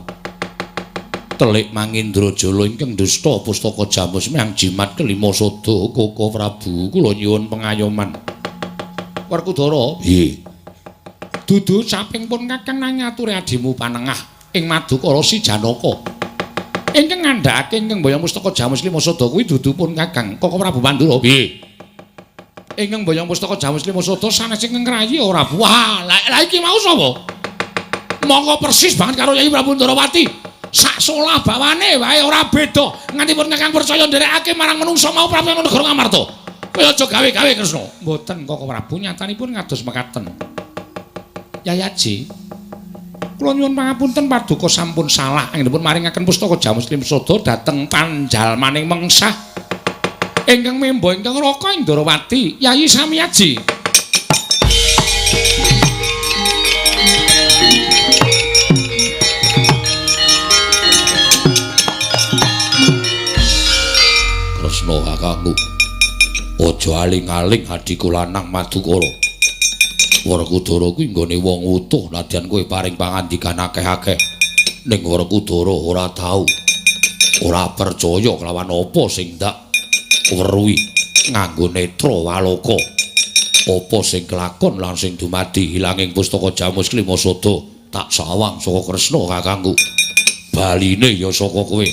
telik Mangindrajala ingkang dusta pustaka Jamus Miang Jimat Kelima Soto Koko Prabu kula nyuwun pengayoman Werkudara nggih dudu saping pun Kakang nang ngaturi adimu panengah ing Madukara Si Janaka ingkang ngandhakake ingkang mboyong pustaka Jamus Lima Soto kuwi dudu pun Kakang Koko Prabu Mandura nggih ingkang mboyong pustaka Jamus Lima Soto sanes ing ngrayi ora wah la iki mau sapa mongko persis banget karo Yai Prabu Ndarawati sak solah bawane wae ora beda nganti pun Kakang percaya nderekake marang menungsa mau Prabu negara Ngamarta kaya aja gawe-gawe Kresna mboten Koko Prabu nyatanipun kados mekaten Yayaji kula nyuwun pangapunten paduka sampun salah anggenipun maringaken pustaka Jamus Lima Soto dhateng panjalmaning mengsah ingkang memba ingkang Raka Ndarawati Yayi Samyaji Kresna kakangku aja aling-aling adiku lanang Madukara Werkudara kuwi nggone wong utuh nadyan kowe paring pangandikan akeh-akeh ning Werkudara ora tau ora percaya kelawan apa sing ndak weruhi nganggo netra waloka apa sing kelakon lan sing dumadi hilanging pustaka Jamus Lima Soto tak sawang saka Kresna kakangku baline ya saka kowe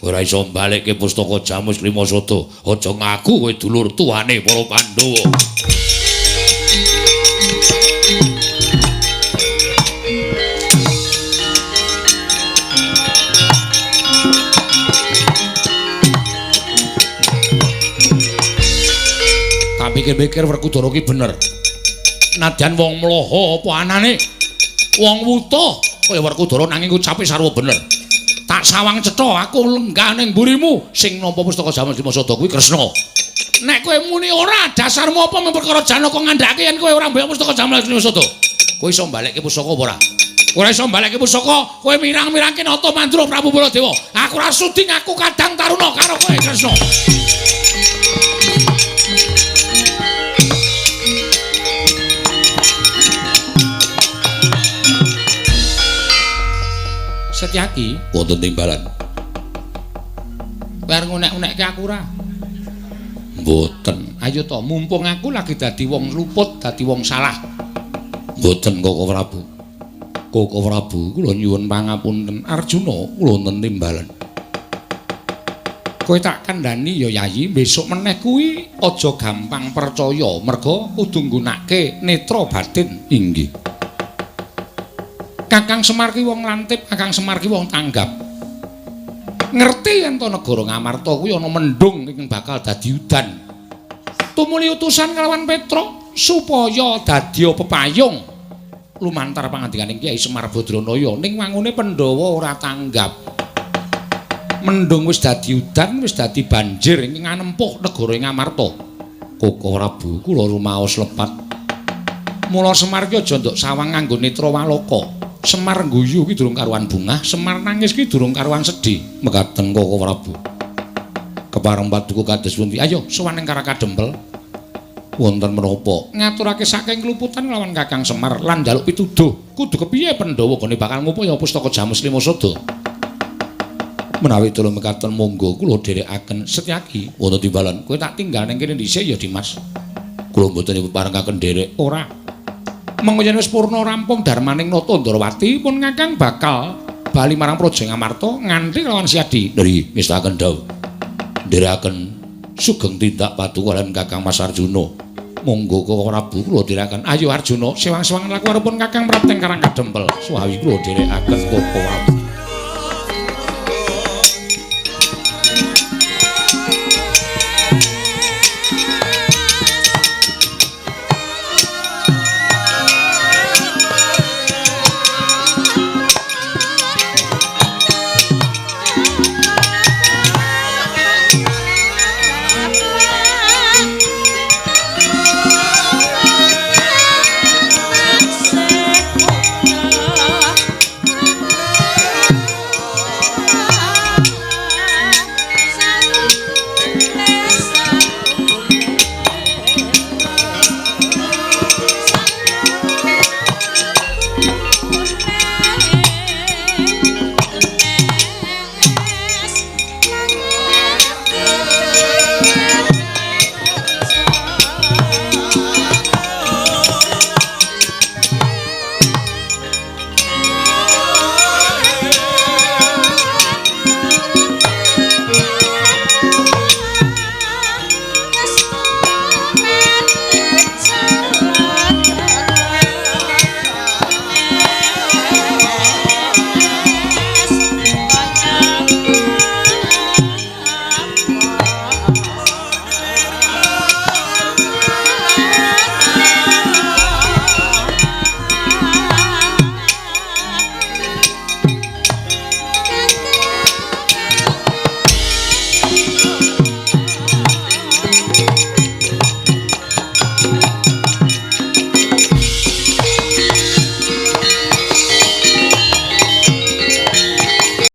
ora iso mbalekke pustaka Jamus Lima Soto aja ngaku kowe dulur tuane para Pandhawa pikir-pikir Werkudara ki bener. Nadyan wong mloho apa anane? Wong wutuh kaya Werkudara nanging ucape sarwa bener. Tak sawang cetha aku lenggah ning mburimu sing nampa pustaka Jamal Dimasada kuwi Kresna. Nek kowe muni ora dasarmu apa memperkara Janaka ngandhake yen kowe ora mbayar pustaka Jamal Dimasada. Kowe iso mbalekke pusaka apa ora? Ora iso mbalekke pusaka, kowe mirang-mirangke Nata Mandura Prabu Baladewa. Aku ora sudi ngaku kadang taruna karo kowe Kresna. Setyaki wonten timbalan. Kowe arep ngunek-unekke aku ora? Mboten. Ayo to, mumpung aku lagi dadi wong luput, dadi wong salah. Mboten Koko Prabu. Koko Prabu, kula nyuwun pangapunten. Arjuna kula wonten timbalan. Kowe tak kandhani ya Yayi, besok meneh kuwi aja gampang percaya, merga kudu nggunakake netra batin. Inggih. Kakang Semar ki wong lantip, Kakang Semar ki wong tanggap. Ngerti yen to negara Ngamarta kuwi ana mendung sing bakal dadi udan. Tumuli utusan kelawan Petra supaya dadi pepayung lumantar pangandikaning Kyai Semar Badranaya ning wangune Pandhawa ora tanggap. Mendung wis dadi udan, wis dadi banjir ing nganempuh negara Ngamarta. Koko Prabu kula rumaos lepat. Mula Semar ki aja nduk sawang nganggo netra walaka. Semar guyu ki durung karuan bungah, Semar nangis ki durung karuan sedih. Mekaten Koko Prabu. Kepareng paduka kados pundi? Ayo sowan ing Karaka Dempel. Wonten menapa? Ngaturake saking kluputan lawan Kakang Semar lan njaluk pituduh. Kudu kepiye Pandhawa gone bakal ngupaya pustaka Jamal Dimasada. Menawi tulung mekaten monggo kula dherekaken Setyaki wonten timbalan. Kowe tak tinggal ning kene dhisik ya Dimas. Kula mboten parengaken nderek ora. Mengko yen wis purna rampung darmaning Nata Ndrawati pun Kakang bakal bali marang Praja Ngamarta nganti lawan Siadi. Nggih, mestakaken dawuh. Nderekaken sugeng tindak paduka lan Kakang Mas Arjuna. Monggo Koko Prabu kula dherekaken. Ayo Arjuna, sewang-sewangan laku arepun Kakang Prateng Karang Kadempel. Suwawi kula dherekaken Koko Prabu.